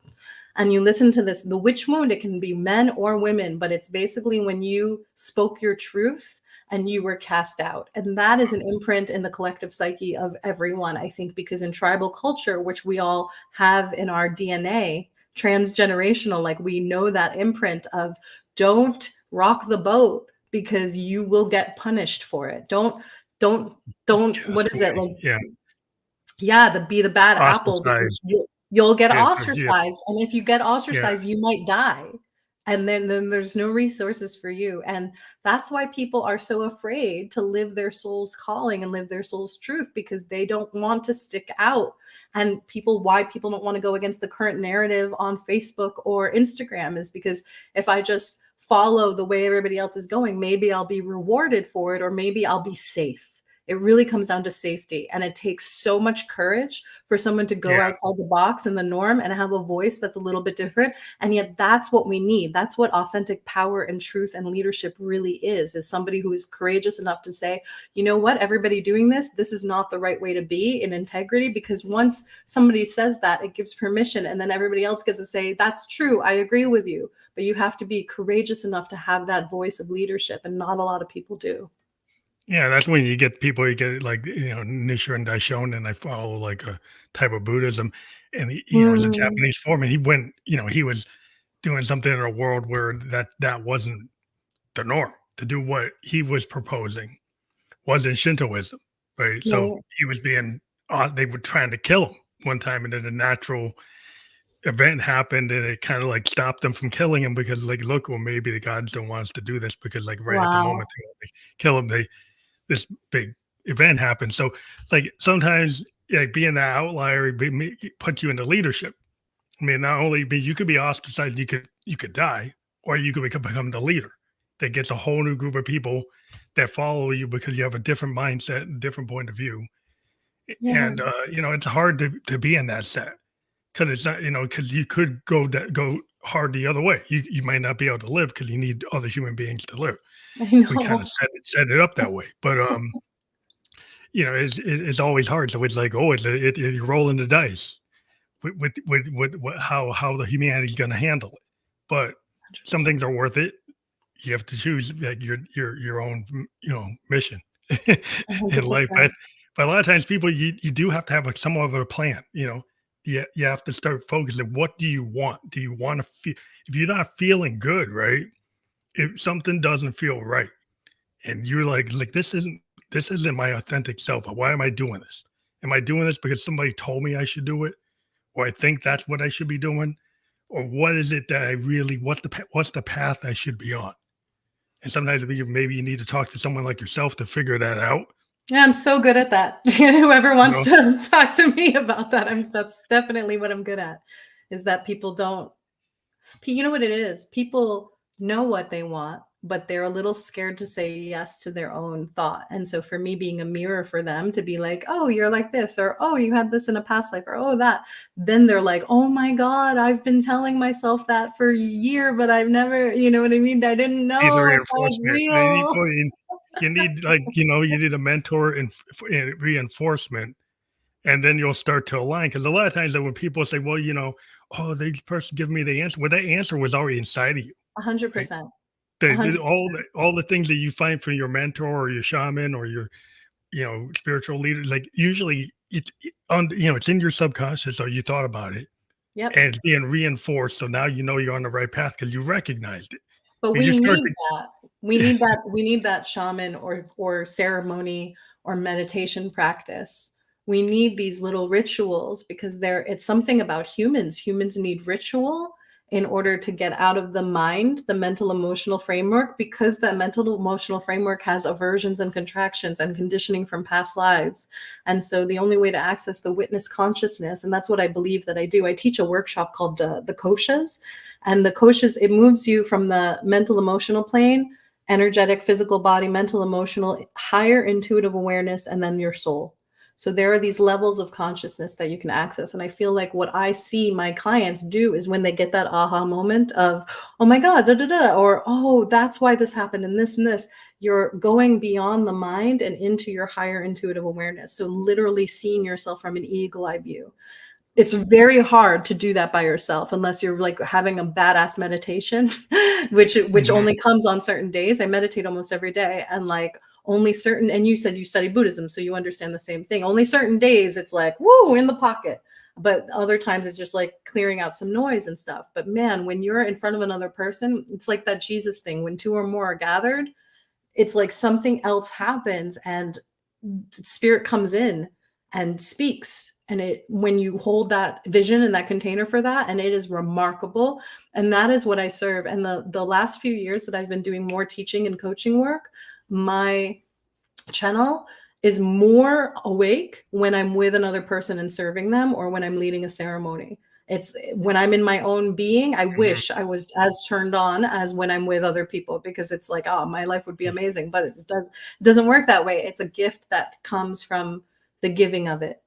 and you listen to this, the witch wound, it can be men or women, but it's basically when you spoke your truth and you were cast out. And that is an imprint in the collective psyche of everyone, I think, because in tribal culture, which we all have in our DNA, transgenerational, like we know that imprint of don't rock the boat because you will get punished for it. Don't what is it like? Be the bad apple because you'll get ostracized. And if you get ostracized, you might die. And then there's no resources for you. And that's why people are so afraid to live their soul's calling and live their soul's truth, because they don't want to stick out. And why people don't want to go against the current narrative on Facebook or Instagram is because if I just follow the way everybody else is going, maybe I'll be rewarded for it, or maybe I'll be safe. It really comes down to safety. And it takes so much courage for someone to go outside the box and the norm and have a voice that's a little bit different. And yet that's what we need. That's what authentic power and truth and leadership really is somebody who is courageous enough to say, you know what, everybody doing this is not the right way to be in integrity. Because once somebody says that, it gives permission. And then everybody else gets to say, that's true. I agree with you. But you have to be courageous enough to have that voice of leadership. And not a lot of people do. Yeah, that's when you get people, you get like, Nichiren Daishonin, and I follow like a type of Buddhism. And he, is a Japanese form. And he went, he was doing something in a world where that wasn't the norm. To do what he was proposing wasn't Shintoism, right? So he was they were trying to kill him one time, and then a natural event happened, and it kind of like stopped them from killing him, because like, look, well, maybe the gods don't want us to do this, because like right at the moment they kill him, this big event happened. So like sometimes like being that outlier puts you into leadership. I mean, not only you could be ostracized, you could die, or you could become the leader that gets a whole new group of people that follow you because you have a different mindset and different point of view. And it's hard to be in that set, because it's not, because you could go hard the other way. You might not be able to live because you need other human beings to live. I know. We kind of set it up that way, but it's always hard. So it's like, you're rolling the dice with how the humanity is going to handle it. But 100%. Some things are worth it. You have to choose like your own mission in life. But a lot of times, people you do have to have somewhat of a plan. You have to start focusing. What do you want? Do you want to feel? If you're not feeling good, right? If something doesn't feel right, and you're like this isn't my authentic self. Why am I doing this? Am I doing this because somebody told me I should do it, or I think that's what I should be doing, or what is it that I really what's the path I should be on? And sometimes maybe you need to talk to someone like yourself to figure that out. Yeah, I'm so good at that. Whoever wants to talk to me about that, that's definitely what I'm good at. Is that people don't. You know what it is? People know what they want, but they're a little scared to say yes to their own thought. And so for me, being a mirror for them to be like, oh, you're like this, or oh, you had this in a past life, or oh, that, then they're like, oh my God, I've been telling myself that for a year, but I've never, you know what I mean? I didn't know if that was real. You need like, you need a mentor and reinforcement, and then you'll start to align. Because a lot of times that when people say, well, oh, the person give me the answer, well, that answer was already inside of you. 100%. All the things that you find from your mentor or your shaman or your spiritual leaders, like usually it's in your subconscious, or you thought about it, and it's being reinforced. So now you're on the right path because you recognized it. But we need that. We need that. We need that shaman or ceremony or meditation practice We need these little rituals because it's something about humans. Humans need ritual in order to get out of the mind, the mental emotional framework, because that mental emotional framework has aversions and contractions and conditioning from past lives. And so the only way to access the witness consciousness, and that's what I believe that I do, I teach a workshop called the koshas. And the koshas, it moves you from the mental emotional plane, energetic, physical body, mental, emotional, higher intuitive awareness, and then your soul. So there are these levels of consciousness that you can access. And I feel like what I see my clients do is when they get that aha moment of, oh my God, da, da, da, or, oh, that's why this happened and this, you're going beyond the mind and into your higher intuitive awareness. So literally seeing yourself from an eagle eye view. It's very hard to do that by yourself unless you're like having a badass meditation, which only comes on certain days. I meditate almost every day, and like only certain, and you said you study Buddhism, so you understand the same thing. Only certain days it's like, woo, in the pocket. But other times it's just like clearing out some noise and stuff. But man, when you're in front of another person, it's like that Jesus thing. When two or more are gathered, it's like something else happens and spirit comes in and speaks. And when you hold that vision and that container for that, and it is remarkable. And that is what I serve. And the last few years that I've been doing more teaching and coaching work, my channel is more awake when I'm with another person and serving them, or when I'm leading a ceremony. It's when I'm in my own being, I wish I was as turned on as when I'm with other people, because it's like, oh, my life would be amazing, but it doesn't work that way. It's a gift that comes from the giving of it.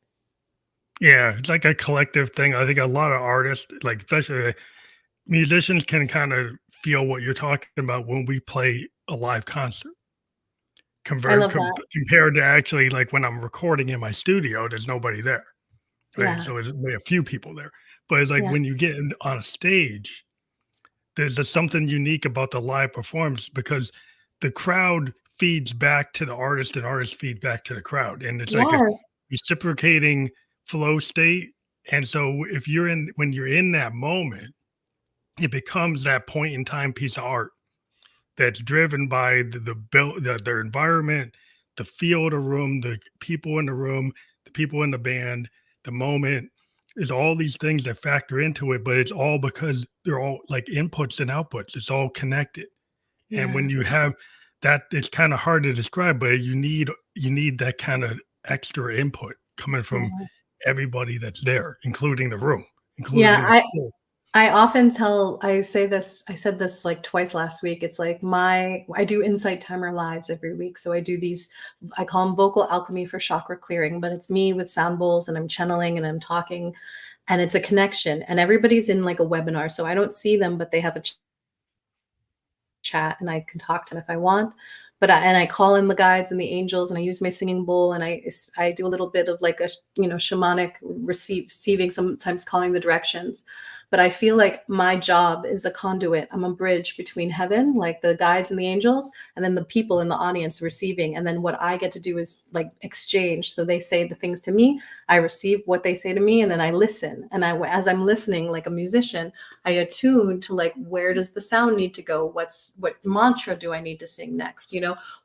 Yeah, it's like a collective thing. I think a lot of artists, like especially musicians, can kind of feel what you're talking about when we play a live concert. I love that. Compared to actually like when I'm recording in my studio, there's nobody there, right? Yeah. So there's only a few people there. But it's like Yeah. when you get on a stage, there's just something unique about the live performance, because the crowd feeds back to the artist and artists feed back to the crowd. And it's like a Yes. reciprocating flow state. And so if when you're in that moment, it becomes that point in time piece of art that's driven by their environment, the feel of the room, the people in the room, the people in the band, the moment. Is all these things that factor into it, but it's all because they're all like inputs and outputs. It's all connected. And Yeah. when you have that, it's kind of hard to describe, but you need that kind of extra input coming from Yeah. everybody that's there, including the room, Yeah. including the soul. I often I said this like twice last week. It's like I do insight timer lives every week. So I do these, I call them vocal alchemy for chakra clearing, but it's me with sound bowls and I'm channeling and I'm talking, and it's a connection, and everybody's in like a webinar. So I don't see them, but they have a chat and I can talk to them if I want. But I call in the guides and the angels, and I use my singing bowl, and I do a little bit of like a shamanic receiving, sometimes calling the directions. But I feel like my job is a conduit. I'm a bridge between heaven, like the guides and the angels, and then the people in the audience receiving. And then what I get to do is like exchange. So they say the things to me, I receive what they say to me, and then I listen. And as I'm listening, like a musician, I attune to like, where does the sound need to go? What mantra do I need to sing next?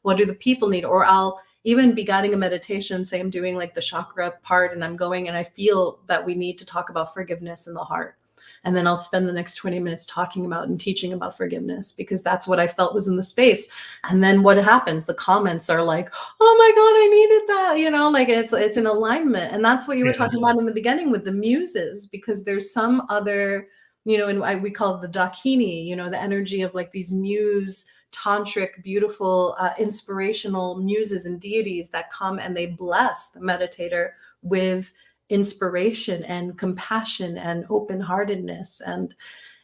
What do the people need? Or I'll even be guiding a meditation, say I'm doing like the chakra part, and I'm going and I feel that we need to talk about forgiveness in the heart. And then I'll spend the next 20 minutes talking about and teaching about forgiveness, because that's what I felt was in the space. And then what happens? The comments are like, oh my God, I needed that, like it's an alignment. And that's what you were talking about in the beginning with the muses, because there's some other, and we call it the dakini, the energy of like these muse, tantric, beautiful, inspirational muses and deities that come and they bless the meditator with inspiration and compassion and open-heartedness. And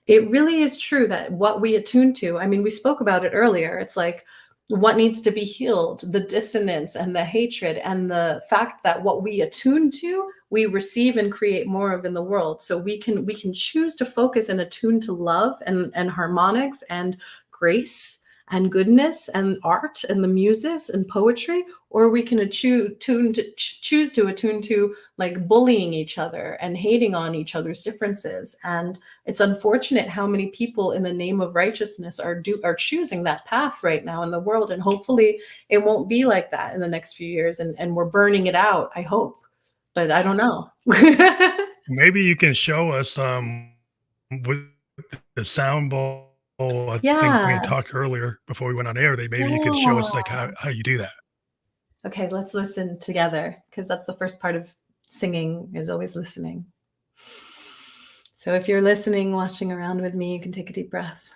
it really is true that what we attune to, I mean, we spoke about it earlier, it's like what needs to be healed, the dissonance and the hatred, and the fact that what we attune to, we receive and create more of in the world. So we can choose to focus and attune to love and harmonics and grace and goodness and art and the muses and poetry, or we can choose to attune to like bullying each other and hating on each other's differences. And it's unfortunate how many people in the name of righteousness are choosing that path right now in the world. And hopefully it won't be like that in the next few years, and we're burning it out, I hope. but I don't know. Maybe you can show us with the sound bowl. I think we had Yeah. talked earlier before we went on air. Maybe you could show us like Yeah. how you do that. Okay, let's listen together, because that's the first part of singing, is always listening. So if you're listening, watching around with me, you can take a deep breath.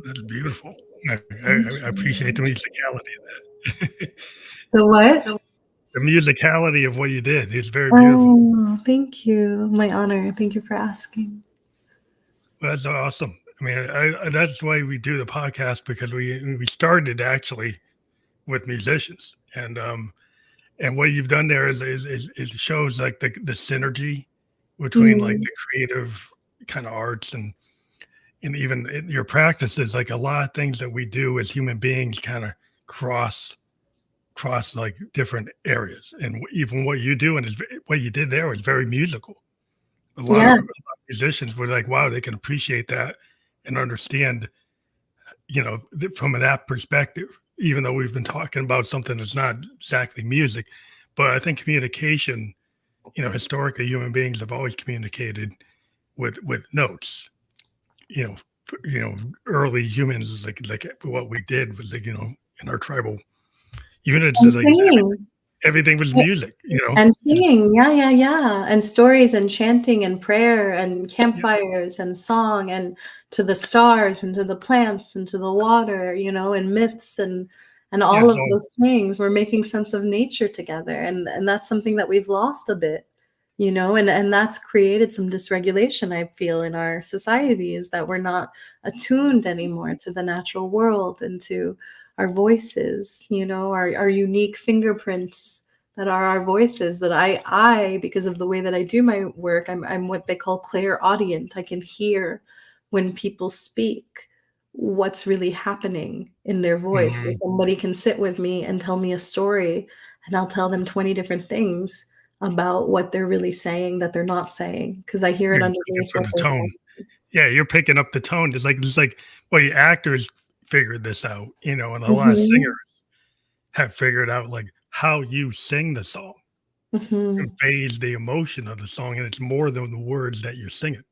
That's beautiful. I appreciate the musicality of that. The what? The musicality of what you did is very beautiful. Oh, thank you. My honor. Thank you for asking. Well, that's awesome. I mean, that's why we do the podcast, because we started actually with musicians, and what you've done there is shows like the synergy between like Mm, the creative kind of arts and even your practices. Like a lot of things that we do as human beings kind of cross like different areas, and even what you do and what you did there was very musical. A lot of yes. musicians were like, wow, they can appreciate that and understand, from that perspective, even though we've been talking about something that's not exactly music. But I think communication, historically human beings have always communicated with notes. You know, early humans is like what we did was like, in our tribal units And is like singing. everything was music. And singing, yeah. And stories and chanting and prayer and campfires and song and to the stars and to the plants and to the water, and myths and Yeah. all of So those things. We're making sense of nature together. And that's something that we've lost a bit, and that's created some dysregulation, I feel, in our society, is that we're not attuned anymore to the natural world and to our voices, our unique fingerprints that are our voices, that I because of the way that I do my work, I'm what they call clairaudient. I can hear when people speak what's really happening in their voice. So mhm, somebody can sit with me and tell me a story, and I'll tell them 20 different things about what they're really saying that they're not saying, because I hear it you're looking underneath for what the they're tone. saying. Yeah, you're picking up the tone. It's like well, the actors figured this out, and a lot of Mhm, singers have figured out like how you sing the song mhm, conveys the emotion of the song, and it's more than the words that you're singing.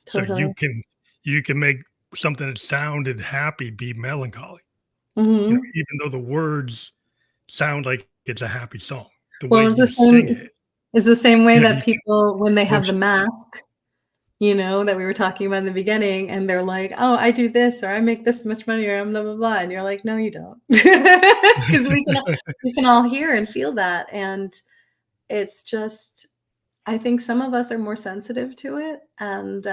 So totally. you can make something that sounded happy be melancholy. Mhm. Even though the words sound like it's a happy song, the way Well, you sing it, it's the same way you that can people, when they have the emotion. mask, that we were talking about in the beginning, and they're like, "Oh, I do this, or I make this much money, or I'm blah blah blah," and you're like, "No, you don't," because we can all hear and feel that, and it's just, I think some of us are more sensitive to it, and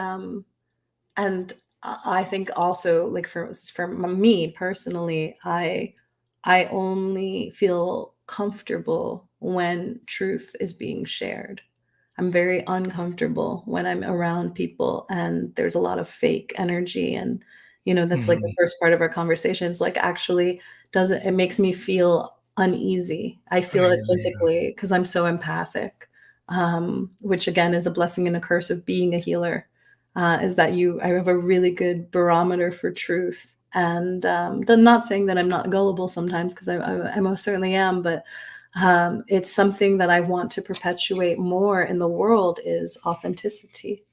I think also, like, for me personally, I only feel comfortable when truth is being shared. I'm very uncomfortable when I'm around people and there's a lot of fake energy, and that's like the Mhm. first part of our conversations, like, actually doesn't it makes me feel uneasy. I I feel it agree, yeah. physically because I'm so empathic, which again is a blessing and a curse of being a healer, is that I have a really good barometer for truth. And I'm not saying that I'm not gullible sometimes, because I most certainly am, but it's something that I want to perpetuate more in the world, is authenticity.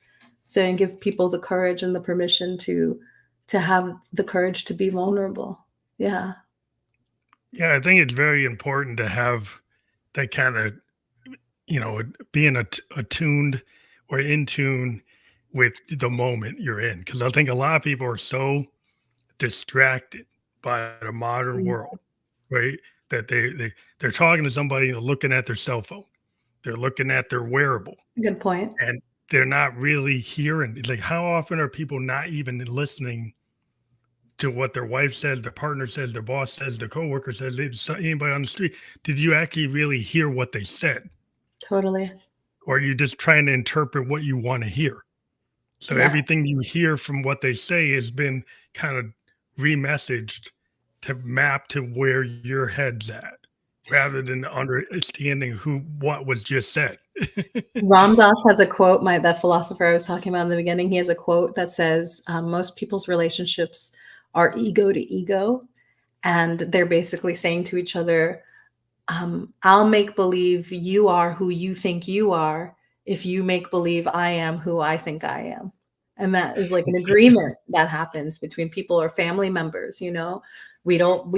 So, and give people the courage and the permission to have the courage to be vulnerable. Yeah. Yeah, I think it's very important to have that kind of, being attuned or in tune with the moment you're in. Because I think a lot of people are so distracted by the modern Mm, world, right? That they're talking to somebody and looking at their cell phone. They're looking at their wearable, good point. and they're not really hearing. Like, how often are people not even listening to what their wife says, their partner says, their boss says, their coworker says, anybody on the street? Did you actually really hear what they said? Totally. Or are you just trying to interpret what you want to hear? So Yeah. everything you hear from what they say has been kind of remessaged to map to where your head's at, rather than understanding what was just said. Ram Dass has a quote, that philosopher I was talking about in the beginning, he has a quote that says, most people's relationships are ego to ego. And they're basically saying to each other, I'll make believe you are who you think you are if you make believe I am who I think I am. And that is like an agreement that happens between people or family members. We don't,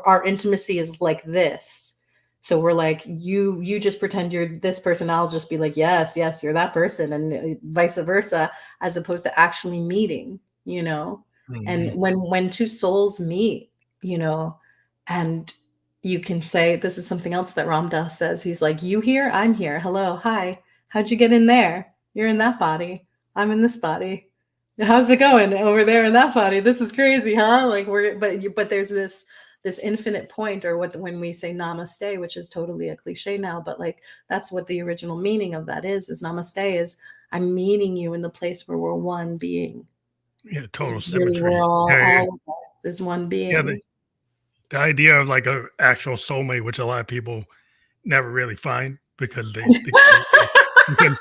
our intimacy is like this. So we're like, you just pretend you're this person. I'll just be like, yes, yes, you're that person, and vice versa, as opposed to actually meeting, and Mhm. when two souls meet, and you can say, this is something else that Ram Dass says. He's like, you here? I'm here. Hello. Hi. How'd you get in there? You're in that body. I'm in this body. How's it going over there in that body? This is crazy, huh? Like, but there's this infinite point, or when we say namaste, which is totally a cliche now, but like, that's what the original meaning of that is namaste is, I'm meeting you in the place where we're one being. Yeah, Is total really, we're symmetry. Yeah, all of us is one yeah. being. The idea of like a actual soulmate, which a lot of people never really find because they can't because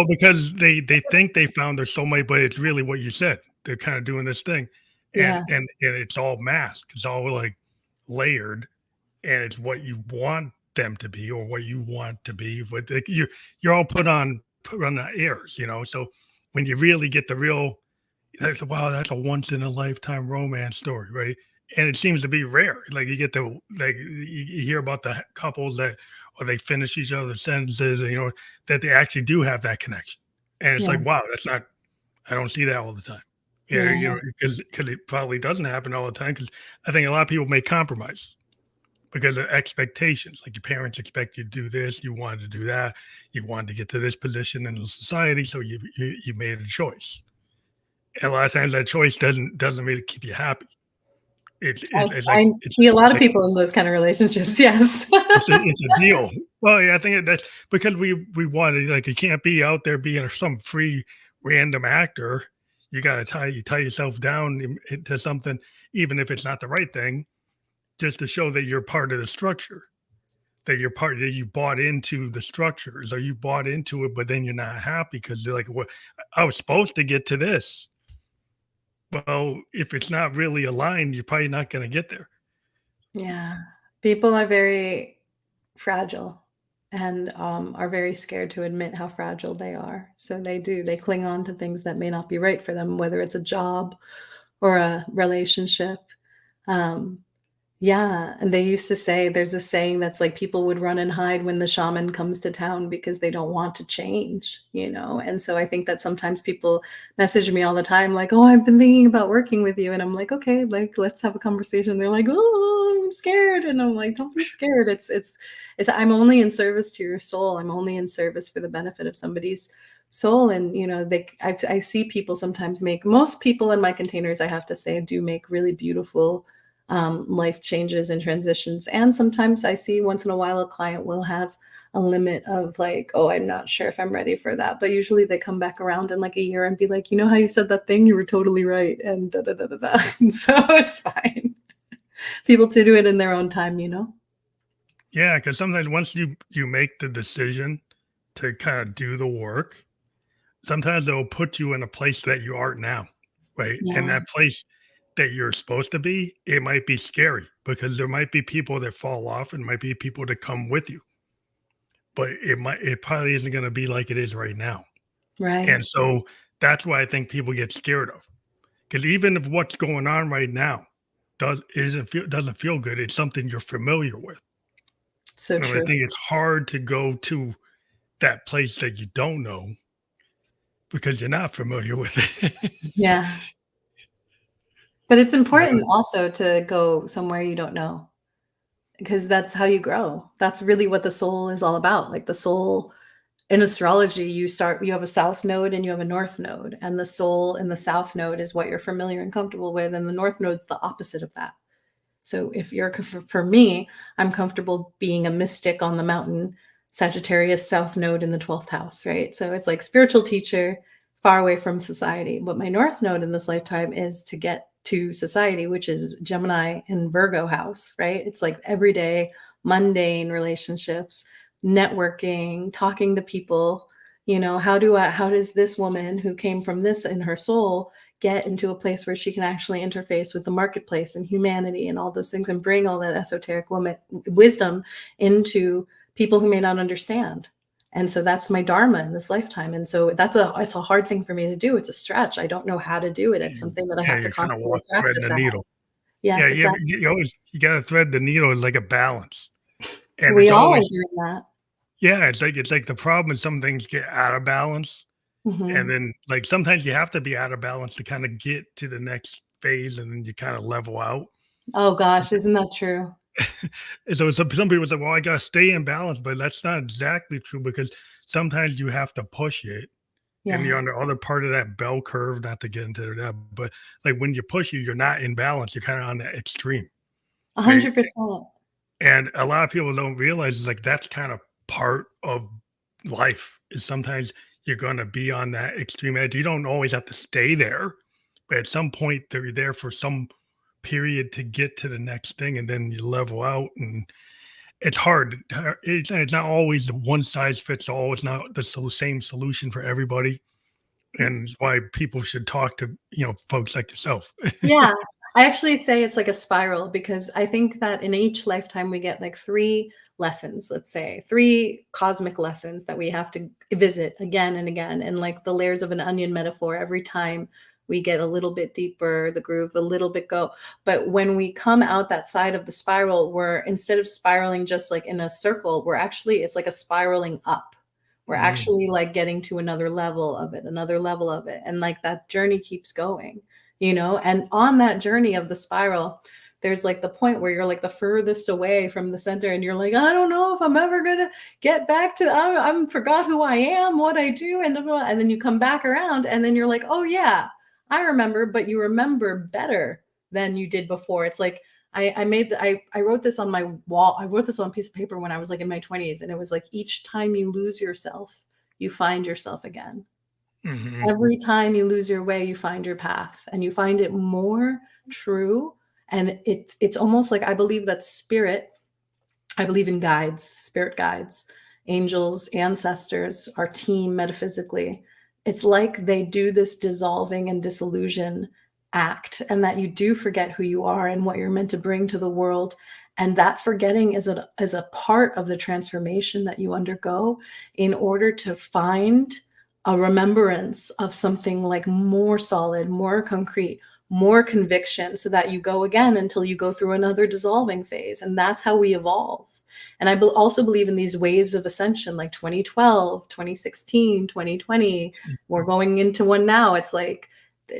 because they think they found their soulmate, but it's really what you said. They're kind of doing this thing, and Yeah. it's all masked. It's all like layered, and it's what you want them to be or what you want to be. But like, you're all put on the airs, So when you really get the real, wow, that's a once in a lifetime romance story, right? And it seems to be rare. Like you get the like you hear about the couples that or they finish each other's sentences, and that they actually do have that connection. And it's Yeah. like, wow, that's not. I don't see that all the time. Yeah, Yeah. because it probably doesn't happen all the time. Because I think a lot of people make compromises because of expectations. Like your parents expect you to do this, you wanted to do that, you wanted to get to this position in the society, so you made a choice. And a lot of times that choice doesn't really keep you happy. I It's like I see a lot of people in those kind of relationships, yes. it's a deal. Well, yeah, I think that's because we want to, like, you can't be out there being some free random actor. You got to tie yourself down into something, even if it's not the right thing, just to show that you're part of the structure. That you bought into the structures, or you bought into it, but then you're not happy because you're like, well, I was supposed to get to this. Well, if it's not really aligned, you're probably not going to get there. Yeah. People are very fragile, and are very scared to admit how fragile they are. So they cling on to things that may not be right for them, whether it's a job or a relationship. Um, yeah, and they used to say, there's this saying that's like, people would run and hide when the shaman comes to town because they don't want to change, you know? And so I think that sometimes people message me all the time, like, oh, I've been thinking about working with you. And I'm like, okay, like, let's have a conversation. They're like, oh, I'm scared. And I'm like, don't be scared. I'm only in service to your soul. I'm only in service for the benefit of somebody's soul. And, you know, I see people sometimes most people in my containers, I have to say, do make really beautiful life changes and transitions. And sometimes I see once in a while a client will have a limit of like, oh, I'm not sure if I'm ready for that. But usually they come back around in like a year and be like, you know how you said that thing? You were totally right. And da da da da da. And so it's fine. People to do it in their own time, you know? Yeah, because sometimes once you make the decision to kind of do the work, sometimes they'll put you in a place that you are now, right? And Yeah. that place that you're supposed to be, it might be scary because there might be people that fall off and might be people that come with you, but it probably isn't going to be like it is right now. Right. And so that's why I think people get scared of, because even if what's going on right now doesn't feel good, it's something you're familiar with. So And I true. think it's hard to go to that place that you don't know because you're not familiar with it. Yeah. But it's You know? important also to go somewhere you don't know, because that's how you grow. That's really what the soul is all about. Like the soul in astrology, you have a south node and you have a north node, and the soul in the south node is what you're familiar and comfortable with, and the north node's the opposite of that. So if you're, for me, I'm comfortable being a mystic on the mountain, Sagittarius south node in the 12th house, right? So it's like spiritual teacher, far away from society. But my north node in this lifetime is to get to society, which is Gemini and Virgo house, right? It's like everyday mundane relationships, networking, talking to people. You know, how does this woman who came from this in her soul get into a place where she can actually interface with the marketplace and humanity and all those things, and bring all that esoteric wisdom into people who may not understand. And so that's my dharma in this lifetime. And so it's a hard thing for me to do. It's a stretch. I don't know how to do it. It's something that I Yeah, have to you're kind of constantly threading practice the at. needle. Yeah, Yes, yeah, exactly. you gotta thread the needle is like a balance, and We it's all are always doing that. yeah, it's like the problem is some things get out of balance, and Hmm. then like sometimes you have to be out of balance to kind of get to the next phase, and then you kind of level out. Oh gosh, isn't that true? And so some people say, "Well, I gotta stay in balance," but that's not exactly true because sometimes you have to push it, and Yeah, you're on the other part of that bell curve. Not to get into that, but like when you push it, you're not in balance. You're kind of on the extreme, right? 100%. And a lot of people don't realize is like that's kind of part of life is sometimes you're going to be on that extreme edge. You don't always have to stay there, but at some point they're there for some period to get to the next thing and then you level out and it's hard. It's not always the one size fits all. It's not the same solution for everybody. And it's why people should talk to, folks like yourself. Yeah, I actually say it's like a spiral, because I think that in each lifetime we get like three lessons, let's say three cosmic lessons that we have to visit again and again. And like the layers of an onion metaphor, every time we get a little bit deeper, the groove a little bit go. But when we come out that side of the spiral, we're, instead of spiraling just like in a circle, it's like a spiraling up. We're Mm, actually like getting to another level of it, another level of it. And like that journey keeps going, you know. And on that journey of the spiral, there's like the point where you're like the furthest away from the center, and you're like, I don't know if I'm ever gonna get back to, I'm forgot who I am, what I do, and then you come back around, and then you're like, oh yeah, I remember. But you remember better than you did before. It's like I wrote this on my wall. I wrote this on a piece of paper when I was like in my 20s, and it was like, each time you lose yourself, you find yourself again. mhm. Every time you lose your way, you find your path, and you find it more true. And it's almost like, I believe that spirit, I believe in guides, spirit guides, angels, ancestors, our team metaphysically. It's like they do this dissolving and disillusion act, and that you do forget who you are and what you're meant to bring to the world. And that forgetting is a part of the transformation that you undergo in order to find a remembrance of something like more solid, more concrete, more conviction, so that you go again until you go through another dissolving phase. And that's how we evolve. And I also believe in these waves of ascension, like 2012, 2016, 2020. We're going into one now. It's like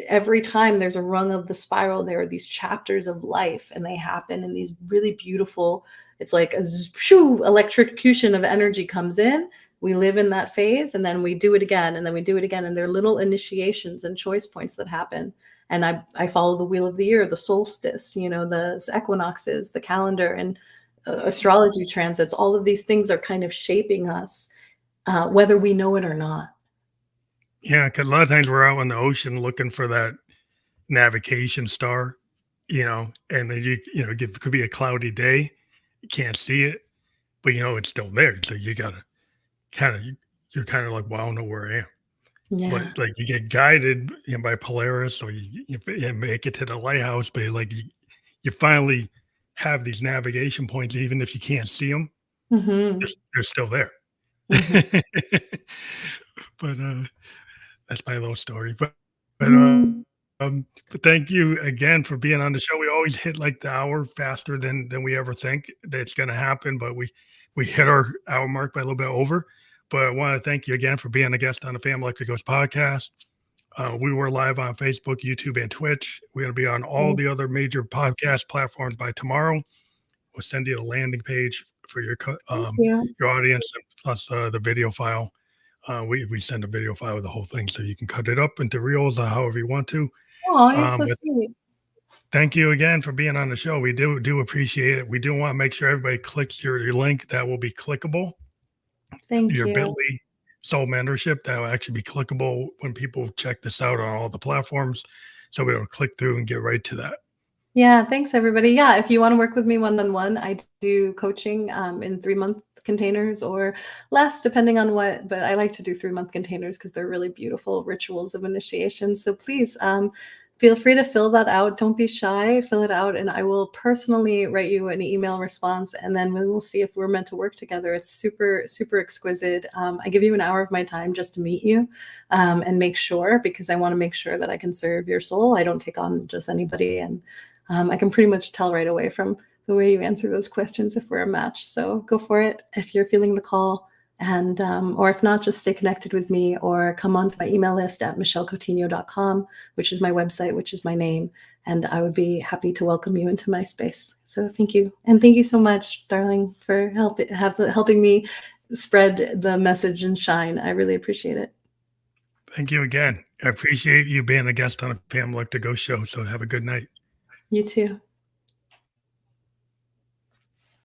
every time there's a rung of the spiral, there are these chapters of life, and they happen in these really beautiful, it's like a shoo, electrocution of energy comes in. We live in that phase, and then we do it again, and then we do it again. And there are little initiations and choice points that happen. And I follow the wheel of the year, the solstice, the equinoxes, the calendar, and astrology transits. All of these things are kind of shaping us, whether we know it or not. Yeah, because a lot of times we're out in the ocean looking for that navigation star, and then it could be a cloudy day, you can't see it, but it's still there. So you gotta you're kind of like, well, I don't know where I am. Yeah. But like you get guided by Polaris, or you make it to the lighthouse, but like you finally have these navigation points, even if you can't see them, they're still there. But that's my little story. But thank you again for being on the show. We always hit like the hour faster than we ever think that's going to happen, but we hit our hour mark by a little bit over. But I want to thank you again for being a guest on the Family Electric Ghost podcast. We were live on Facebook, YouTube, and Twitch. We're going to be on all the other major podcast platforms by tomorrow. We'll send you a landing page for your audience, plus the video file. We send a video file with the whole thing, so you can cut it up into reels or however you want to. Oh, you're so sweet. Thank you again for being on the show. We do appreciate it. We do want to make sure everybody clicks your link. That will be clickable. Thank your you. Bitly Soul Mentorship, that will actually be clickable when people check this out on all the platforms. So we'll be able to click through and get right to that. Yeah, thanks everybody. Yeah, if you want to work with me one-on-one, I do coaching in 3-month containers or less, depending on what, but I like to do 3-month containers because they're really beautiful rituals of initiation. So please feel free to fill that out. Don't be shy, fill it out, and I will personally write you an email response, and then we will see if we're meant to work together. It's super, super exquisite. I give you an hour of my time just to meet you and make sure, because I want to make sure that I can serve your soul. I don't take on just anybody, and I can pretty much tell right away from the way you answer those questions if we're a match. So go for it if you're feeling the call. And or if not, just stay connected with me or come onto my email list at michellcoutinho.com, which is my website, which is my name. And I would be happy to welcome you into my space. So thank you. And thank you so much, darling, for helping me spread the message and shine. I really appreciate it. Thank you again. I appreciate you being a guest on a Family Electric Ghost show. So have a good night. You too.